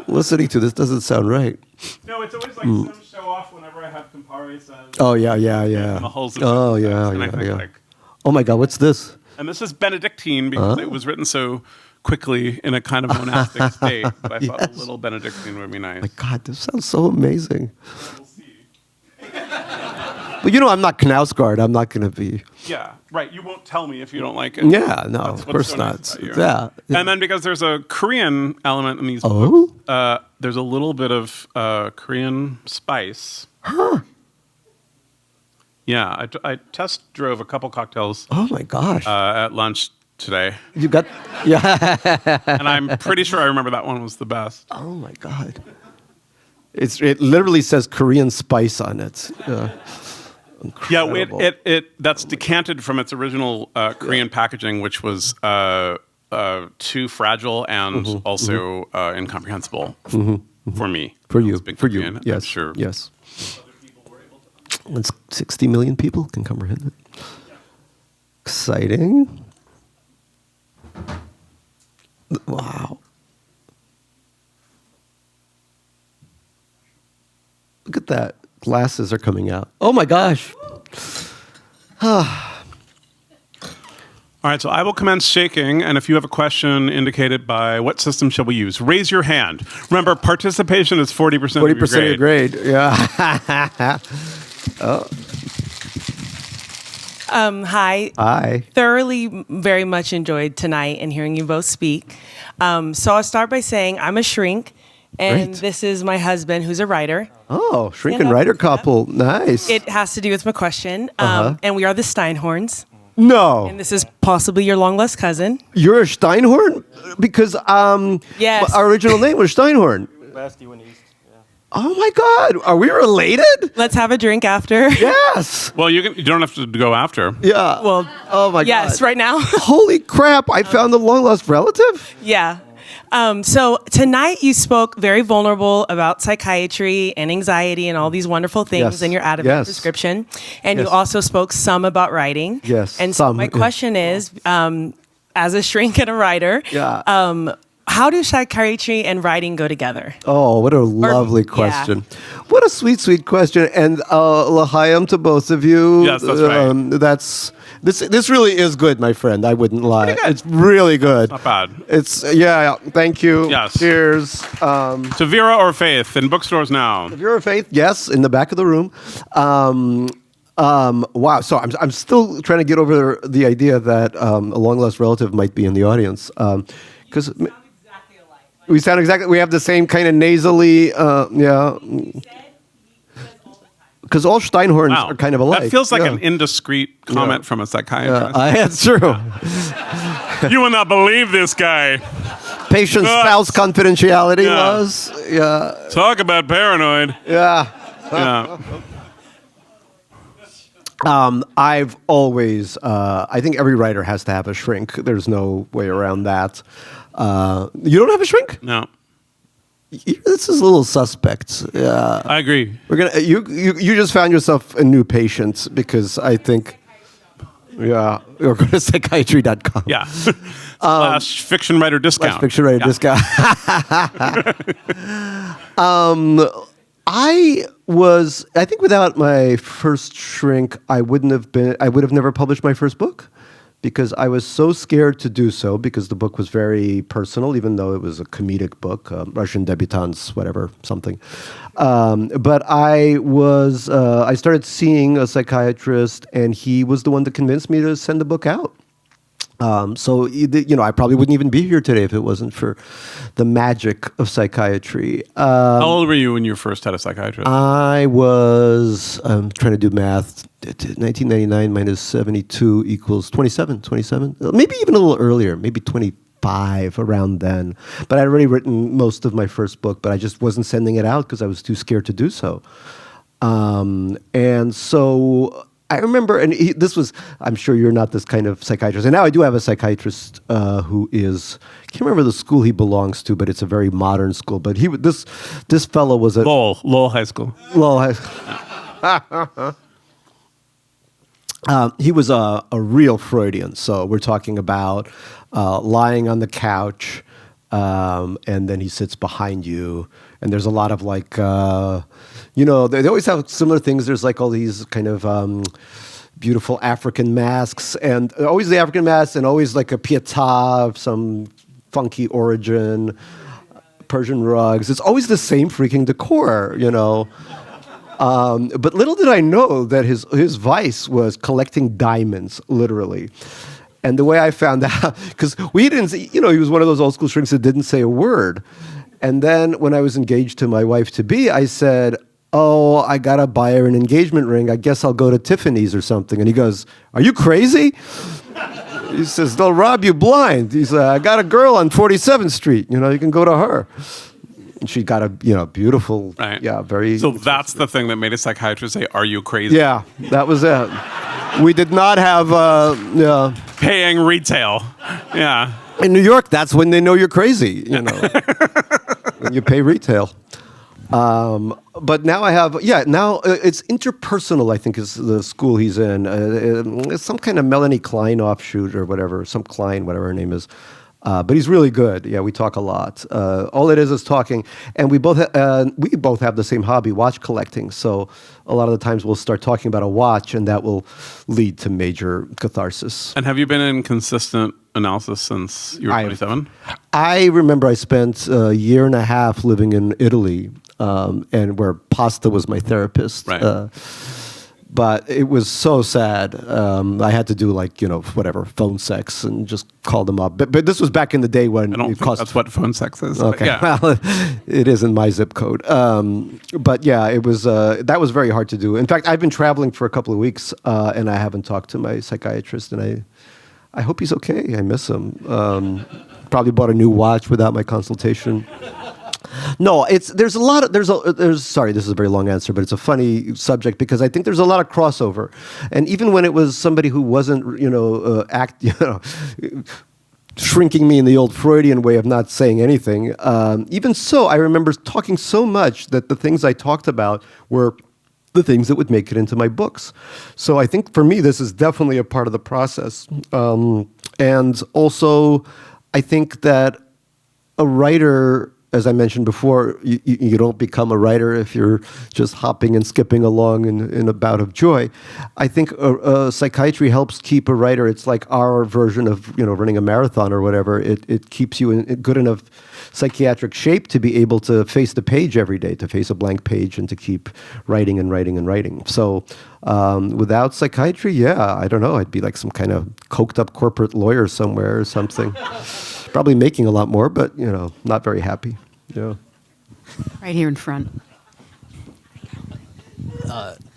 A: listening to? This doesn't sound right.
B: No, it's always like some show off whenever I have Campari says.
A: Oh, yeah.
B: The hulls of
A: Oh,
B: dead
A: yeah,
B: insects. And I think,
A: yeah.
B: like,
A: Oh my God, what's this?
B: and this is Benedictine because it was written so quickly in a kind of monastic state. But I thought a little Benedictine would be nice.
A: My God, this sounds so amazing.
B: We'll see.
A: But you know, I'm not Knausgaard. I'm not going to be.
B: Yeah, right. You won't tell me if you don't like it.
A: Yeah, no,
B: That's
A: of
B: what's
A: course
B: so
A: not.
B: nice about you.
A: Yeah.
B: And then because there's a Korean element in these
A: Oh?
B: books, there's a little bit of Korean spice.
A: Huh.
B: Yeah, I test drove a couple cocktails
A: Oh my gosh.
B: at lunch today,
A: You got. Yeah.
B: and I'm pretty sure I remember that one was the best.
A: Oh my God. It literally says Korean spice on it.
B: Yeah,
A: Incredible.
B: that's decanted from its original Korean packaging, which was too fragile and also incomprehensible for me.
A: For
B: I
A: you.
B: was a big
A: For you.
B: Korean, I'm
A: Yes.
B: sure.
A: Yes. And 60 million people can comprehend it. Exciting. Wow. Look at that. Glasses are coming out. Oh my gosh.
B: All right, so I will commence shaking, and if you have a question indicated by what system shall we use, raise your hand. Remember, participation is 40%
A: 40%
B: of your grade.
A: Yeah.
C: Hi.
A: Hi.
C: Thoroughly, very much enjoyed tonight and hearing you both speak. So I'll start by saying I'm a shrink, and
A: Great.
C: this is my husband, who's a writer.
A: Oh, shrink
C: Stand
A: and
C: up.
A: writer couple. Nice.
C: It has to do with my question. And we are the Steinhorns,
A: No.
C: and this is possibly your long-lost cousin.
A: You're a Steinhorn? Because
C: Yes.
A: our original name was Steinhorn.
D: West, you and East. Yeah.
A: Oh my God. Are we related?
C: Let's have a drink after.
A: Yes.
B: Well, you don't have to go after.
A: Yeah.
C: Well,
A: Oh my
C: yes,
A: God.
C: right now.
A: Holy crap. I found a long lost relative?
C: Yeah. So tonight you spoke very vulnerable about psychiatry and anxiety and all these wonderful things
A: Yes.
C: in your out of
A: Yes.
C: prescription. And you
A: Yes.
C: also spoke some about writing.
A: Yes,
C: And so
A: some,
C: my
A: yeah.
C: question is, as a shrink and a writer,
A: Yeah.
C: how do psychiatry and writing go together?
A: Oh, what a lovely
C: yeah.
A: question. What a sweet, sweet question. And lahayim to both of you.
B: Yes, that's right.
A: This really is good, my friend. I wouldn't lie. It's really good.
B: Not bad.
A: It's, yeah, thank you.
B: Yes.
A: Cheers.
B: To Vera or Faith in bookstores now.
A: If you're a faith, yes, in the back of the room. Wow. So I'm still trying to get over the idea that a long lost relative might be in the audience. Because we sound exactly. We have the same kind of nasally. Yeah. Because all Steinhorns
B: Wow.
A: are kind of alike.
B: That feels like
A: yeah.
B: an indiscreet comment from a psychiatrist.
A: That's true.
B: You will not believe this guy.
A: Patient spouse confidentiality
B: Yeah.
A: laws. Yeah.
B: Talk about paranoid.
A: Yeah.
B: Yeah.
A: I've always, I think every writer has to have a shrink. There's no way around that. You don't have a shrink?
B: No.
A: This is a little suspect. Yeah.
B: I agree.
A: We're gonna. You just found yourself a new patient because I think. Yeah. Or go to psychiatry.com.
B: Yeah. Slash fiction writer discount.
A: Fiction writer
B: Yeah.
A: discount. I think without my first shrink, I would have never published my first book because I was so scared to do so because the book was very personal, even though it was a comedic book, Russian debutantes, whatever, something. But I started seeing a psychiatrist and he was the one that convinced me to send the book out. So, I probably wouldn't even be here today if it wasn't for the magic of psychiatry.
B: How old were you when you first had a psychiatrist?
A: I was, I'm trying to do math, 1999 minus 72 equals 27, maybe even a little earlier, maybe 25 around then. But I'd already written most of my first book, but I just wasn't sending it out because I was too scared to do so. And so I remember, and I'm sure you're not this kind of psychiatrist. And now I do have a psychiatrist who is, I can't remember the school he belongs to, but it's a very modern school. But this fellow was at
B: Lowell High School.
A: He was a real Freudian. So we're talking about lying on the couch, and then he sits behind you. And there's a lot of like, they always have similar things. There's like all these kind of beautiful African masks, and always the African masks, and always like a pietà of some funky origin, Persian rugs. It's always the same freaking decor, But little did I know that his vice was collecting diamonds, literally. And the way I found out, because we didn't, he was one of those old school shrinks that didn't say a word. And then when I was engaged to my wife-to-be, I said, oh, I got to buy her an engagement ring. I guess I'll go to Tiffany's or something. And he goes, are you crazy? He says, they'll rob you blind. He said, I got a girl on 47th Street. You can go to her. And she got a, beautiful,
B: Right.
A: yeah, very...
B: So that's the thing that made a psychiatrist say, are you crazy?
A: Yeah, that was it. We did not have,
B: Paying retail. Yeah.
A: in New York, that's when they know you're crazy, when you pay retail. But now I have, now it's interpersonal, I think, is the school he's in. It's some kind of Melanie Klein offshoot or whatever, some Klein, whatever her name is. But he's really good. Yeah, we talk a lot. All it is talking, and we both have the same hobby, watch collecting. So a lot of the times we'll start talking about a watch, and that will lead to major catharsis.
B: And have you been in consistent analysis since you were 27?
A: I remember I spent a year and a half living in Italy, and where pasta was my therapist.
B: Right.
A: But it was so sad. I had to do whatever, phone sex and just call them up. But this was back in the day when
B: I don't
A: it
B: think
A: cost.
B: that's what phone sex is.
A: Okay,
B: Yeah.
A: well, it is in my zip code. But yeah, it was. That was very hard to do. In fact, I've been traveling for a couple of weeks, and I haven't talked to my psychiatrist, and I hope he's okay. I miss him. Probably bought a new watch without my consultation. No, sorry, this is a very long answer, but it's a funny subject because I think there's a lot of crossover. And even when it was somebody who wasn't, shrinking me in the old Freudian way of not saying anything. Even so, I remember talking so much that the things I talked about were the things that would make it into my books. So I think for me, this is definitely a part of the process. And also, I think that a writer, as I mentioned before, you don't become a writer if you're just hopping and skipping along in a bout of joy. I think psychiatry helps keep a writer. It's like our version of running a marathon or whatever. It keeps you in good enough psychiatric shape to be able to face the page every day, to face a blank page and to keep writing and writing and writing. So without psychiatry, I don't know. I'd be like some kind of coked up corporate lawyer somewhere or something. Probably making a lot more, but not very happy. Yeah.
D: Right here in front.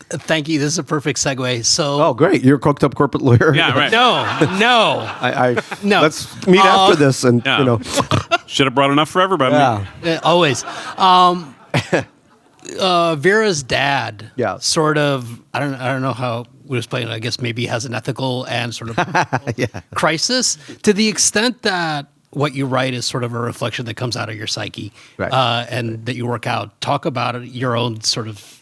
E: Thank you. This is a perfect segue. So,
A: Oh, great! You're a coked up corporate lawyer.
B: Yeah, right.
E: no. No.
A: Let's meet after this, and
B: Yeah. Should have brought enough for everybody.
A: Yeah.
E: Always. Vera's dad.
A: Yeah.
E: Sort of. I don't know how we explain it. I guess maybe has an ethical and sort of crisis to the extent that what you write is sort of a reflection that comes out of your psyche,
A: Right.
E: And that you work out. Talk about it, your own sort of,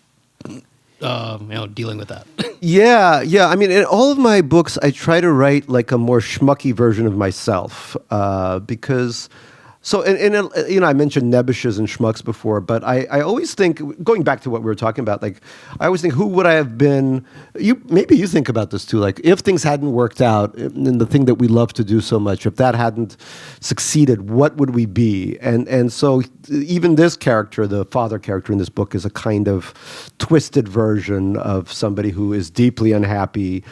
E: dealing with that.
A: Yeah. I mean, in all of my books, I try to write like a more schmucky version of myself because. So, and I mentioned nebbishes and schmucks before, but I always think, going back to what we were talking about, like, I always think, who would I have been? Maybe you think about this too, like, if things hadn't worked out, and the thing that we love to do so much, if that hadn't succeeded, what would we be? And so even this character, the father character in this book, is a kind of twisted version of somebody who is deeply unhappy.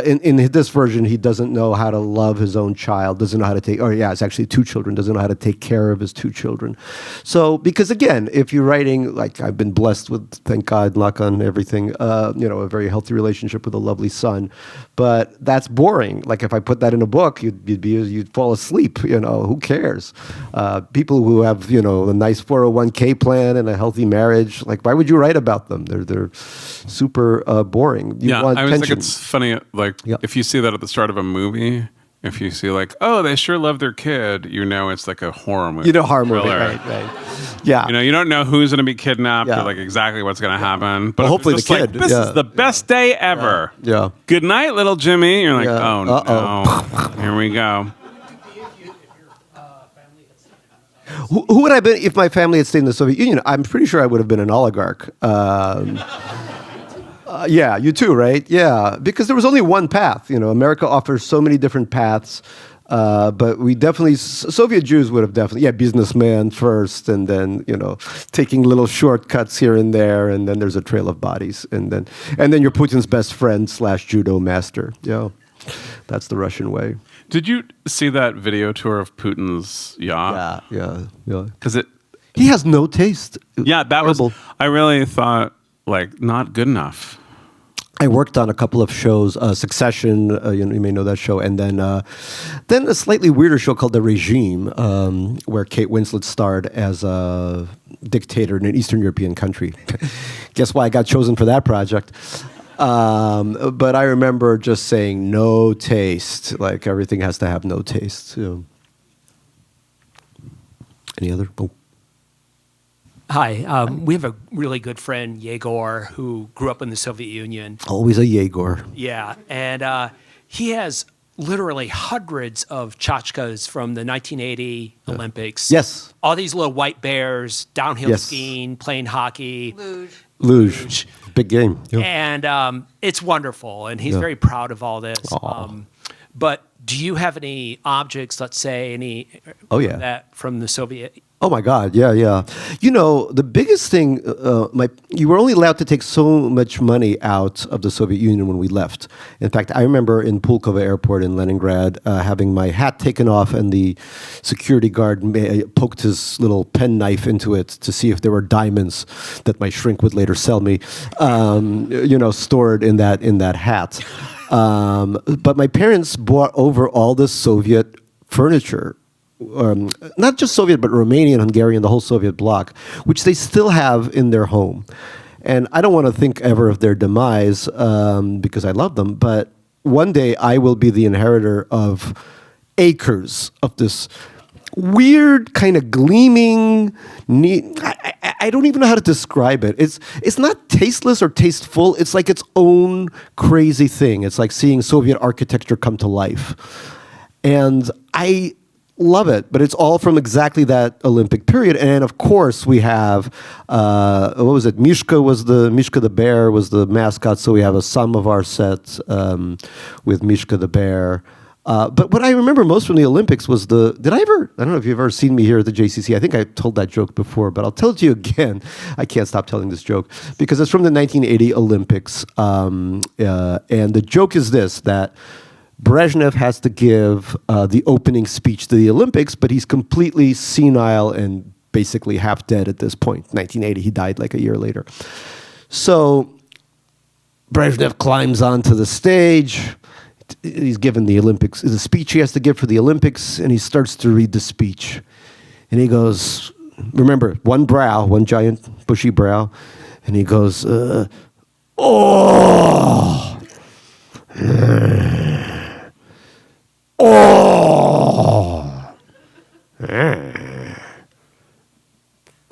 A: In this version, he doesn't know how to love his own child, doesn't know how to it's actually 2 children, doesn't know how to take care of his 2 children. So, because again, if you're writing, like I've been blessed with, thank God, knock on everything, a very healthy relationship with a lovely son, but that's boring. Like if I put that in a book, you'd fall asleep. Who cares? People who have a nice 401k plan and a healthy marriage, like why would you write about them? They're super boring. You want
B: I always think
A: tension.
B: it's funny, like
A: Yeah.
B: if you see that at the start of a movie, if you see like, oh, they sure love their kid, it's like a horror movie.
A: Horror movie,
B: thriller.
A: right. Yeah.
B: You don't know who's going to be kidnapped
A: Yeah.
B: or like exactly what's going to happen. But
A: Well,
B: if
A: hopefully
B: it's
A: the
B: just
A: kid,
B: Like, this
A: yeah.
B: is the best day ever.
A: Yeah.
B: Good night, little Jimmy. You're like,
A: Yeah.
B: oh no, here we go.
A: Who would I have been if my family had stayed in the Soviet Union? I'm pretty sure I would have been an oligarch. Yeah, you too, right? Yeah, because there was only one path. America offers so many different paths, but we definitely, Soviet Jews would have definitely, businessman first, and then taking little shortcuts here and there, and then there's a trail of bodies, and then you're Putin's best friend / judo master. Yeah, that's the Russian way.
B: Did you see that video tour of Putin's yacht?
A: Yeah.
B: Because
A: He has no taste.
B: that was,
A: Horrible.
B: I really thought, like, not good enough.
A: I worked on a couple of shows, Succession, you may know that show, and then a slightly weirder show called The Regime, where Kate Winslet starred as a dictator in an Eastern European country. Guess why I got chosen for that project? But I remember just saying no taste, like everything has to have no taste. Any other? Oh.
F: Hi, we have a really good friend, Yegor, who grew up in the Soviet Union.
A: Always a Yegor.
F: Yeah, and he has literally hundreds of tchotchkes from the 1980 Olympics.
A: Yes.
F: All these little white bears, downhill
A: Yes.
F: skiing, playing hockey.
A: Luge. Big game. Yeah.
F: And it's wonderful, and he's very proud of all this. But do you have any objects, let's say, that from the Soviet?
A: Oh my God, yeah. The biggest thing, you were only allowed to take so much money out of the Soviet Union when we left. In fact, I remember in Pulkovo Airport in Leningrad having my hat taken off, and the security guard poked his little penknife into it to see if there were diamonds that my shrink would later sell me, stored in that hat. But my parents brought over all this Soviet furniture. Not just Soviet, but Romanian, Hungarian, the whole Soviet bloc, which they still have in their home. And I don't want to think ever of their demise because I love them, but one day I will be the inheritor of acres of this weird kind of gleaming, neat. I don't even know how to describe it. It's not tasteless or tasteful. It's like its own crazy thing. It's like seeing Soviet architecture come to life. And I love it, but it's all from exactly that Olympic period. And of course, we have what was it? Mishka the bear was the mascot. So we have a samovar set with Mishka the bear. But what I remember most from the Olympics was I don't know if you've ever seen me here at the JCC. I think I told that joke before, but I'll tell it to you again. I can't stop telling this joke because it's from the 1980 Olympics. And the joke is this, that Brezhnev has to give the opening speech to the Olympics, but he's completely senile and basically half dead at this point. 1980, he died like a year later. So Brezhnev climbs onto the stage. He's given the speech he has to give for the Olympics, and he starts to read the speech. And he goes, remember, one giant bushy brow, and he goes, oh, oh,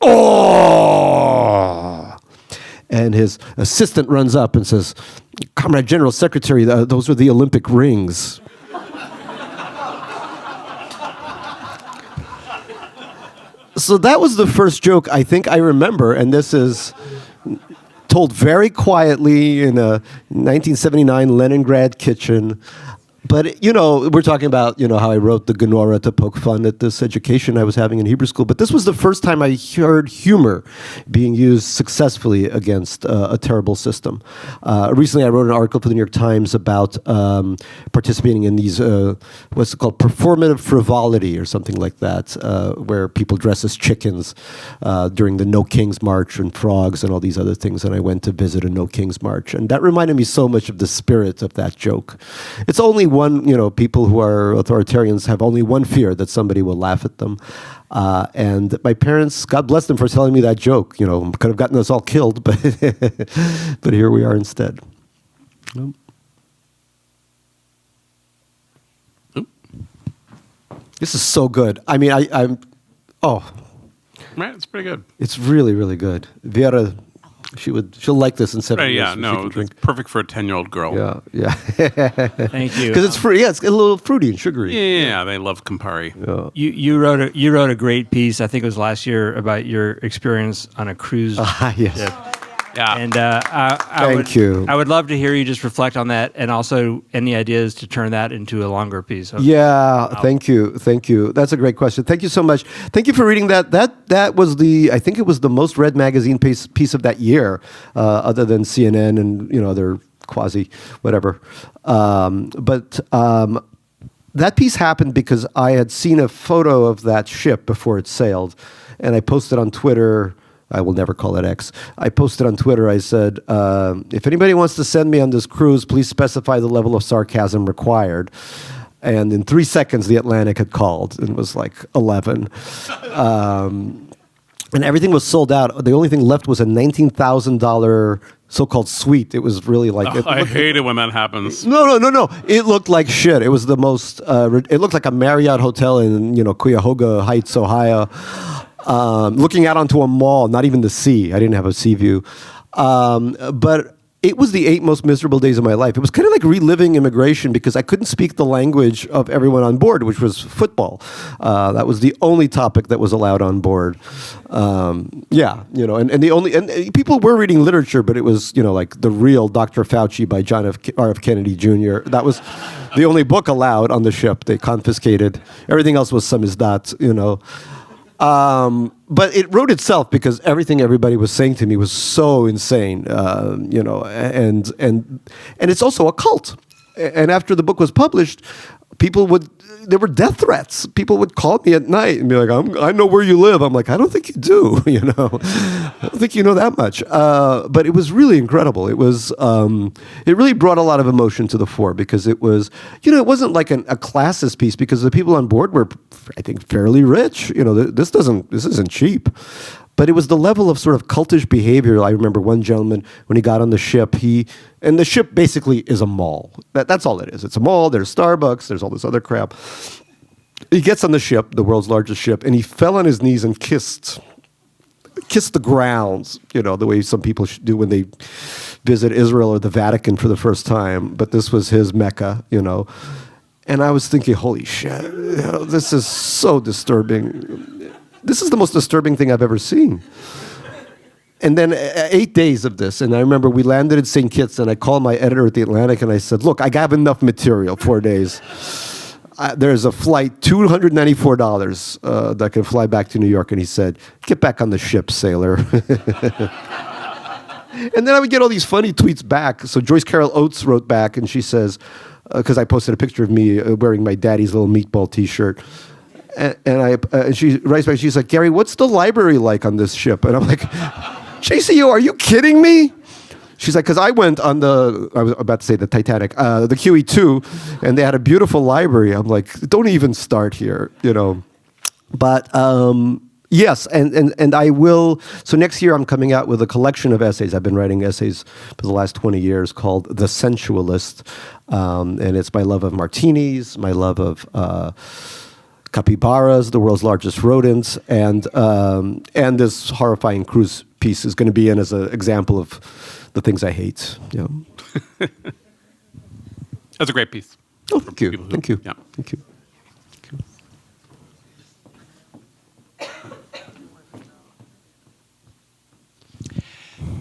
A: oh. And his assistant runs up and says, Comrade General Secretary, those are the Olympic rings. So that was the first joke I think I remember, and this is told very quietly in a 1979 Leningrad kitchen. But, we're talking about, how I wrote the Genora to poke fun at this education I was having in Hebrew school. But this was the first time I heard humor being used successfully against a terrible system. Recently, I wrote an article for the New York Times about participating in these, what's it called, performative frivolity or something like that, where people dress as chickens during the No Kings March and frogs and all these other things. And I went to visit a No Kings March. And that reminded me so much of the spirit of that joke. It's only one, people who are authoritarians have only one fear, that somebody will laugh at them. And my parents, God bless them for telling me that joke, could have gotten us all killed, but but here we are instead. This is so good. I mean, I'm
B: Right, it's pretty good.
A: It's really, really good. Vera, she'll like this in 7 years.
B: Yeah, no, it's perfect for a 10-year-old girl.
A: Yeah.
G: Thank you.
A: Because it's free. Yeah, it's a little fruity and sugary.
B: Yeah, they love Campari.
A: Yeah.
G: You wrote a great piece. I think it was last year about your experience on a cruise
A: Yes.
G: ship.
B: Yeah.
G: And
A: Thank you.
G: I would love to hear you just reflect on that, and also any ideas to turn that into a longer piece.
A: Yeah, thank you. That's a great question. Thank you so much. Thank you for reading that. That was I think it was the most read magazine piece of that year, other than CNN and other quasi whatever. But that piece happened because I had seen a photo of that ship before it sailed, and I posted on Twitter. I will never call it X. I posted on Twitter, I said, if anybody wants to send me on this cruise, please specify the level of sarcasm required. And in 3 seconds, the Atlantic had called, and it was like 11. And everything was sold out. The only thing left was a $19,000 so-called suite. It was really like...
B: I hate it when that happens.
A: No. It looked like shit. It was the most... it looked like a Marriott hotel in, Cuyahoga Heights, Ohio. Looking out onto a mall, not even the sea. I didn't have a sea view. But it was the 8 most miserable days of my life. It was kind of like reliving immigration because I couldn't speak the language of everyone on board, which was football. That was the only topic that was allowed on board. And people were reading literature, but it was, like The Real Dr. Fauci by John R.F. Kennedy Jr. That was the only book allowed on the ship. They confiscated. Everything else was samizdat, But it wrote itself because everything everybody was saying to me was so insane, and it's also a cult. And after the book was published, there were death threats. People would call me at night and be like, I know where you live. I'm like, I don't think you do, I don't think you know that much. But it was really incredible. It was, it really brought a lot of emotion to the fore because it was, it wasn't like a classist piece because the people on board were, I think, fairly rich. This isn't cheap. But it was the level of sort of cultish behavior. I remember one gentleman, when he got on the ship, and the ship basically is a mall. That's all it is. It's a mall, there's Starbucks, there's all this other crap. he gets on the ship, the world's largest ship, and he fell on his knees and kissed the ground, the way some people do when they visit Israel or the Vatican for the first time. But this was his Mecca, And I was thinking, holy shit, this is so disturbing. This is the most disturbing thing I've ever seen. And then 8 days of this, and I remember we landed in St. Kitts, and I called my editor at The Atlantic, and I said, look, I have enough material, 4 days. There's a flight, $294 that can fly back to New York. And he said, get back on the ship, sailor. And then I would get all these funny tweets back. So Joyce Carol Oates wrote back, and she says, because I posted a picture of me wearing my daddy's little meatball T-shirt. And she writes back, she's like, Gary, what's the library like on this ship? And I'm like, JCO, are you kidding me? She's like, because I went on I was about to say the Titanic, the QE2, and they had a beautiful library. I'm like, don't even start here, But yes, and I will. So next year I'm coming out with a collection of essays. I've been writing essays for the last 20 years called The Sensualist, and it's my love of martinis, my love of capybaras, the world's largest rodents, and this horrifying cruise piece is going to be in as an example of the things I hate.
B: That's a great piece.
A: Oh, thank you. Thank you.
B: Yeah.
A: Thank you.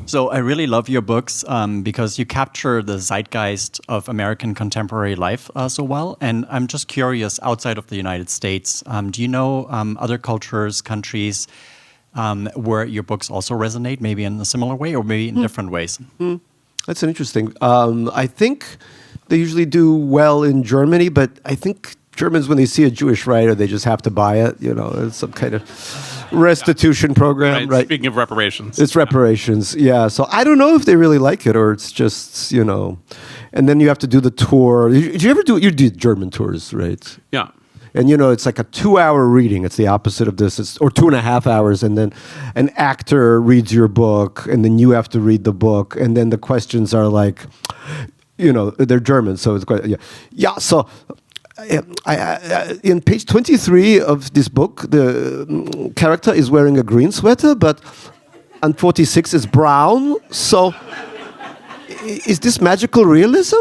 H: So I really love your books because you capture the zeitgeist of American contemporary life so well. And I'm just curious, outside of the United States, do you know other cultures, countries where your books also resonate, maybe in a similar way or maybe in different ways?
A: That's an interesting. I think they usually do well in Germany, but I think Germans, when they see a Jewish writer, they just have to buy it. It's some kind of restitution program, right?
B: Speaking of reparations.
A: It's reparations, yeah. So I don't know if they really like it or it's just, and then you have to do the tour. Did you ever you did German tours, right?
B: Yeah.
A: And it's like a 2-hour reading. It's the opposite of this. Or 2.5 hours, and then an actor reads your book, and then you have to read the book, and then the questions are like, they're German, so it's quite yeah. So in page 23 of this book, the character is wearing a green sweater, but on 46 is brown. So is this magical realism?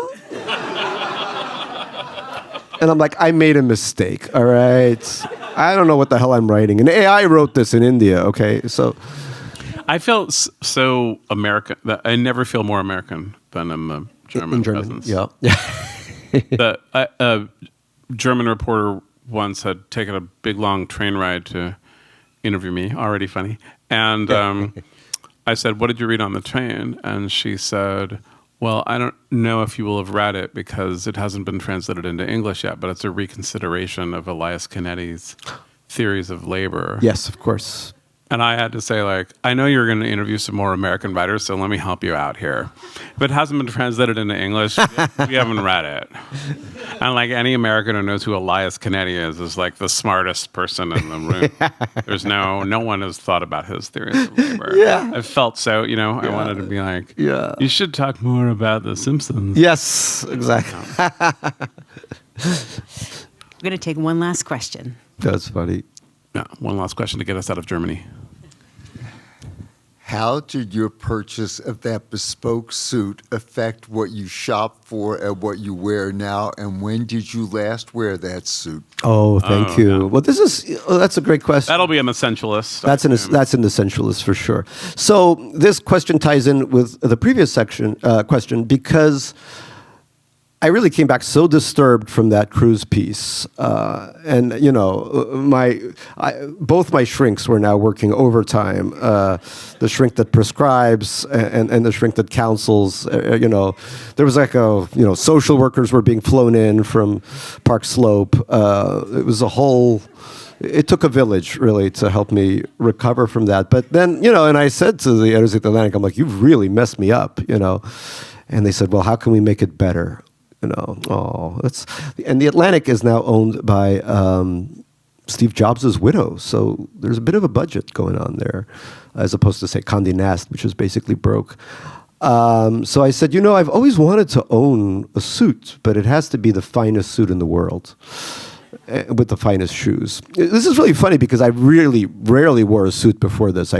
A: And I'm like, I made a mistake, all right? I don't know what the hell I'm writing. And AI wrote this in India, okay? So
B: I feel so American. That I never feel more American than in the German presence.
A: Yeah.
B: A German reporter once had taken a big, long train ride to interview me, already funny. And I said, what did you read on the train? And she said, well, I don't know if you will have read it because it hasn't been translated into English yet, but it's a reconsideration of Elias Canetti's theories of labor.
A: Yes, of course.
B: And I had to say, I know you're going to interview some more American writers, so let me help you out here. If it hasn't been translated into English, we haven't read it. And any American who knows who Elias Canetti is the smartest person in the room. There's no one has thought about his theories of labor.
A: Yeah.
B: I felt so, I wanted to be you should talk more about The Simpsons.
A: Yes, exactly.
D: We're going to take one last question.
A: That's funny.
B: Yeah, one last question to get us out of Germany.
I: How did your purchase of that bespoke suit affect what you shop for and what you wear now? And when did you last wear that suit?
A: Oh, thank you.
B: No.
A: Well, that's a great question.
B: That'll be an essentialist.
A: That's an essentialist for sure. So this question ties in with the previous question because I really came back so disturbed from that cruise piece, and both my shrinks were now working overtime. The shrink that prescribes and the shrink that counsels. There was social workers were being flown in from Park Slope. It was a whole. It took a village, really, to help me recover from that. But then, and I said to the editors at The Atlantic, I'm like, you've really messed me up, And they said, well, how can we make it better? And The Atlantic is now owned by Steve Jobs' widow, so there's a bit of a budget going on there, as opposed to, say, Condé Nast, which is basically broke. So I said, I've always wanted to own a suit, but it has to be the finest suit in the world. with the finest shoes. This is really funny because I really rarely wore a suit before this.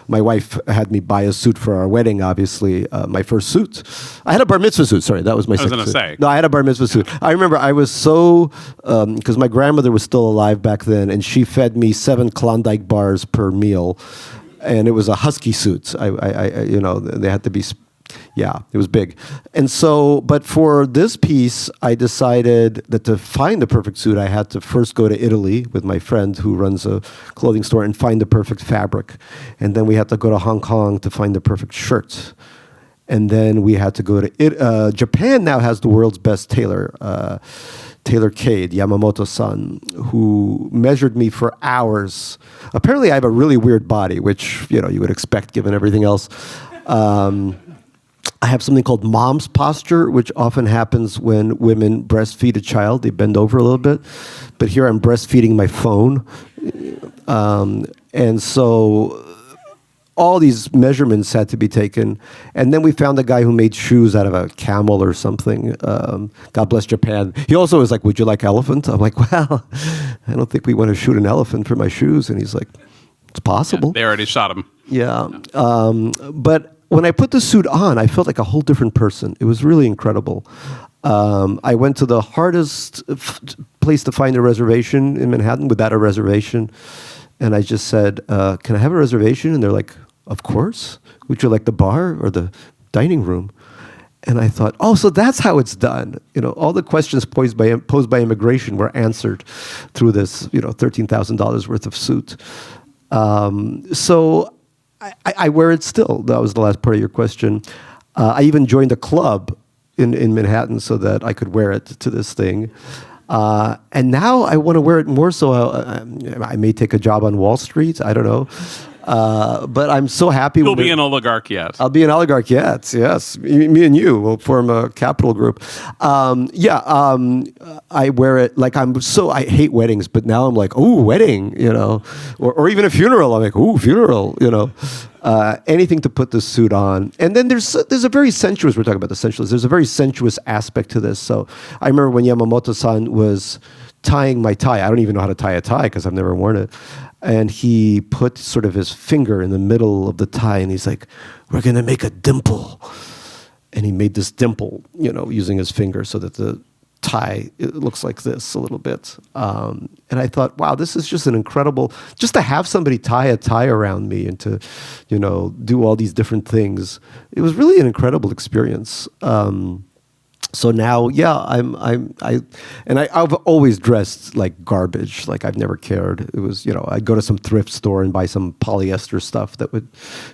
A: My wife had me buy a suit for our wedding, obviously, my first suit. I had a bar mitzvah suit, sorry, that was my second suit.
B: say.
A: No, I had a bar mitzvah suit. I remember I was so, because my grandmother was still alive back then, and she fed me 7 Klondike bars per meal, and it was a husky suit. They had to be... Yeah, it was big. And so, but for this piece, I decided that to find the perfect suit, I had to first go to Italy with my friend who runs a clothing store and find the perfect fabric. And then we had to go to Hong Kong to find the perfect shirt. And then we had to go to Japan now has the world's best tailor, Taylor Cade, Yamamoto-san, who measured me for hours. Apparently I have a really weird body, which, you would expect given everything else. I have something called mom's posture, which often happens when women breastfeed a child. They bend over a little bit. But here I'm breastfeeding my phone. And so all these measurements had to be taken. And then we found a guy who made shoes out of a camel or something. God bless Japan. He also was like, would you like elephant? I'm like, well, I don't think we want to shoot an elephant for my shoes. And he's like, it's possible.
B: Yeah, they already shot him.
A: Yeah. But when I put the suit on, I felt like a whole different person. It was really incredible. I went to the hardest place to find a reservation in Manhattan without a reservation. And I just said, can I have a reservation? And they're like, of course. Would you like the bar or the dining room? And I thought, oh, so that's how it's done. All the questions posed by immigration were answered through this, $13,000 worth of suit. So I wear it still. That was the last part of your question. I even joined a club in Manhattan so that I could wear it to this thing. And now I want to wear it more, so I may take a job on Wall Street. I don't know. But I'm so happy.
B: You'll be an oligarch yet.
A: I'll be an oligarch yet, yes. Me and you will form a capital group. I wear it like I hate weddings, but now I'm like, ooh, wedding, or even a funeral. I'm like, ooh, funeral, anything to put this suit on. And then there's a very sensuous, we're talking about the sensuous, there's a very sensuous aspect to this. So I remember when Yamamoto-san was tying my tie. I don't even know how to tie a tie because I've never worn it. And he put sort of his finger in the middle of the tie, and he's like, we're going to make a dimple. And he made this dimple, using his finger so that the tie, it looks like this a little bit. And I thought, wow, this is just an incredible, just to have somebody tie a tie around me and to, do all these different things. It was really an incredible experience. So now, yeah, I've always dressed like garbage. Like I've never cared. It was, I'd go to some thrift store and buy some polyester stuff that would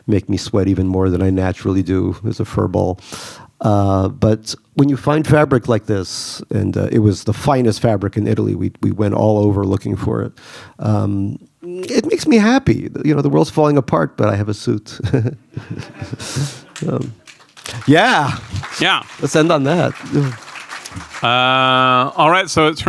A: make me sweat even more than I naturally do as a fur ball. But when you find fabric like this, and it was the finest fabric in Italy, we went all over looking for it. It makes me happy. The world's falling apart, but I have a suit. Yeah.
B: Yeah.
A: Let's end on that.
B: All right. So it's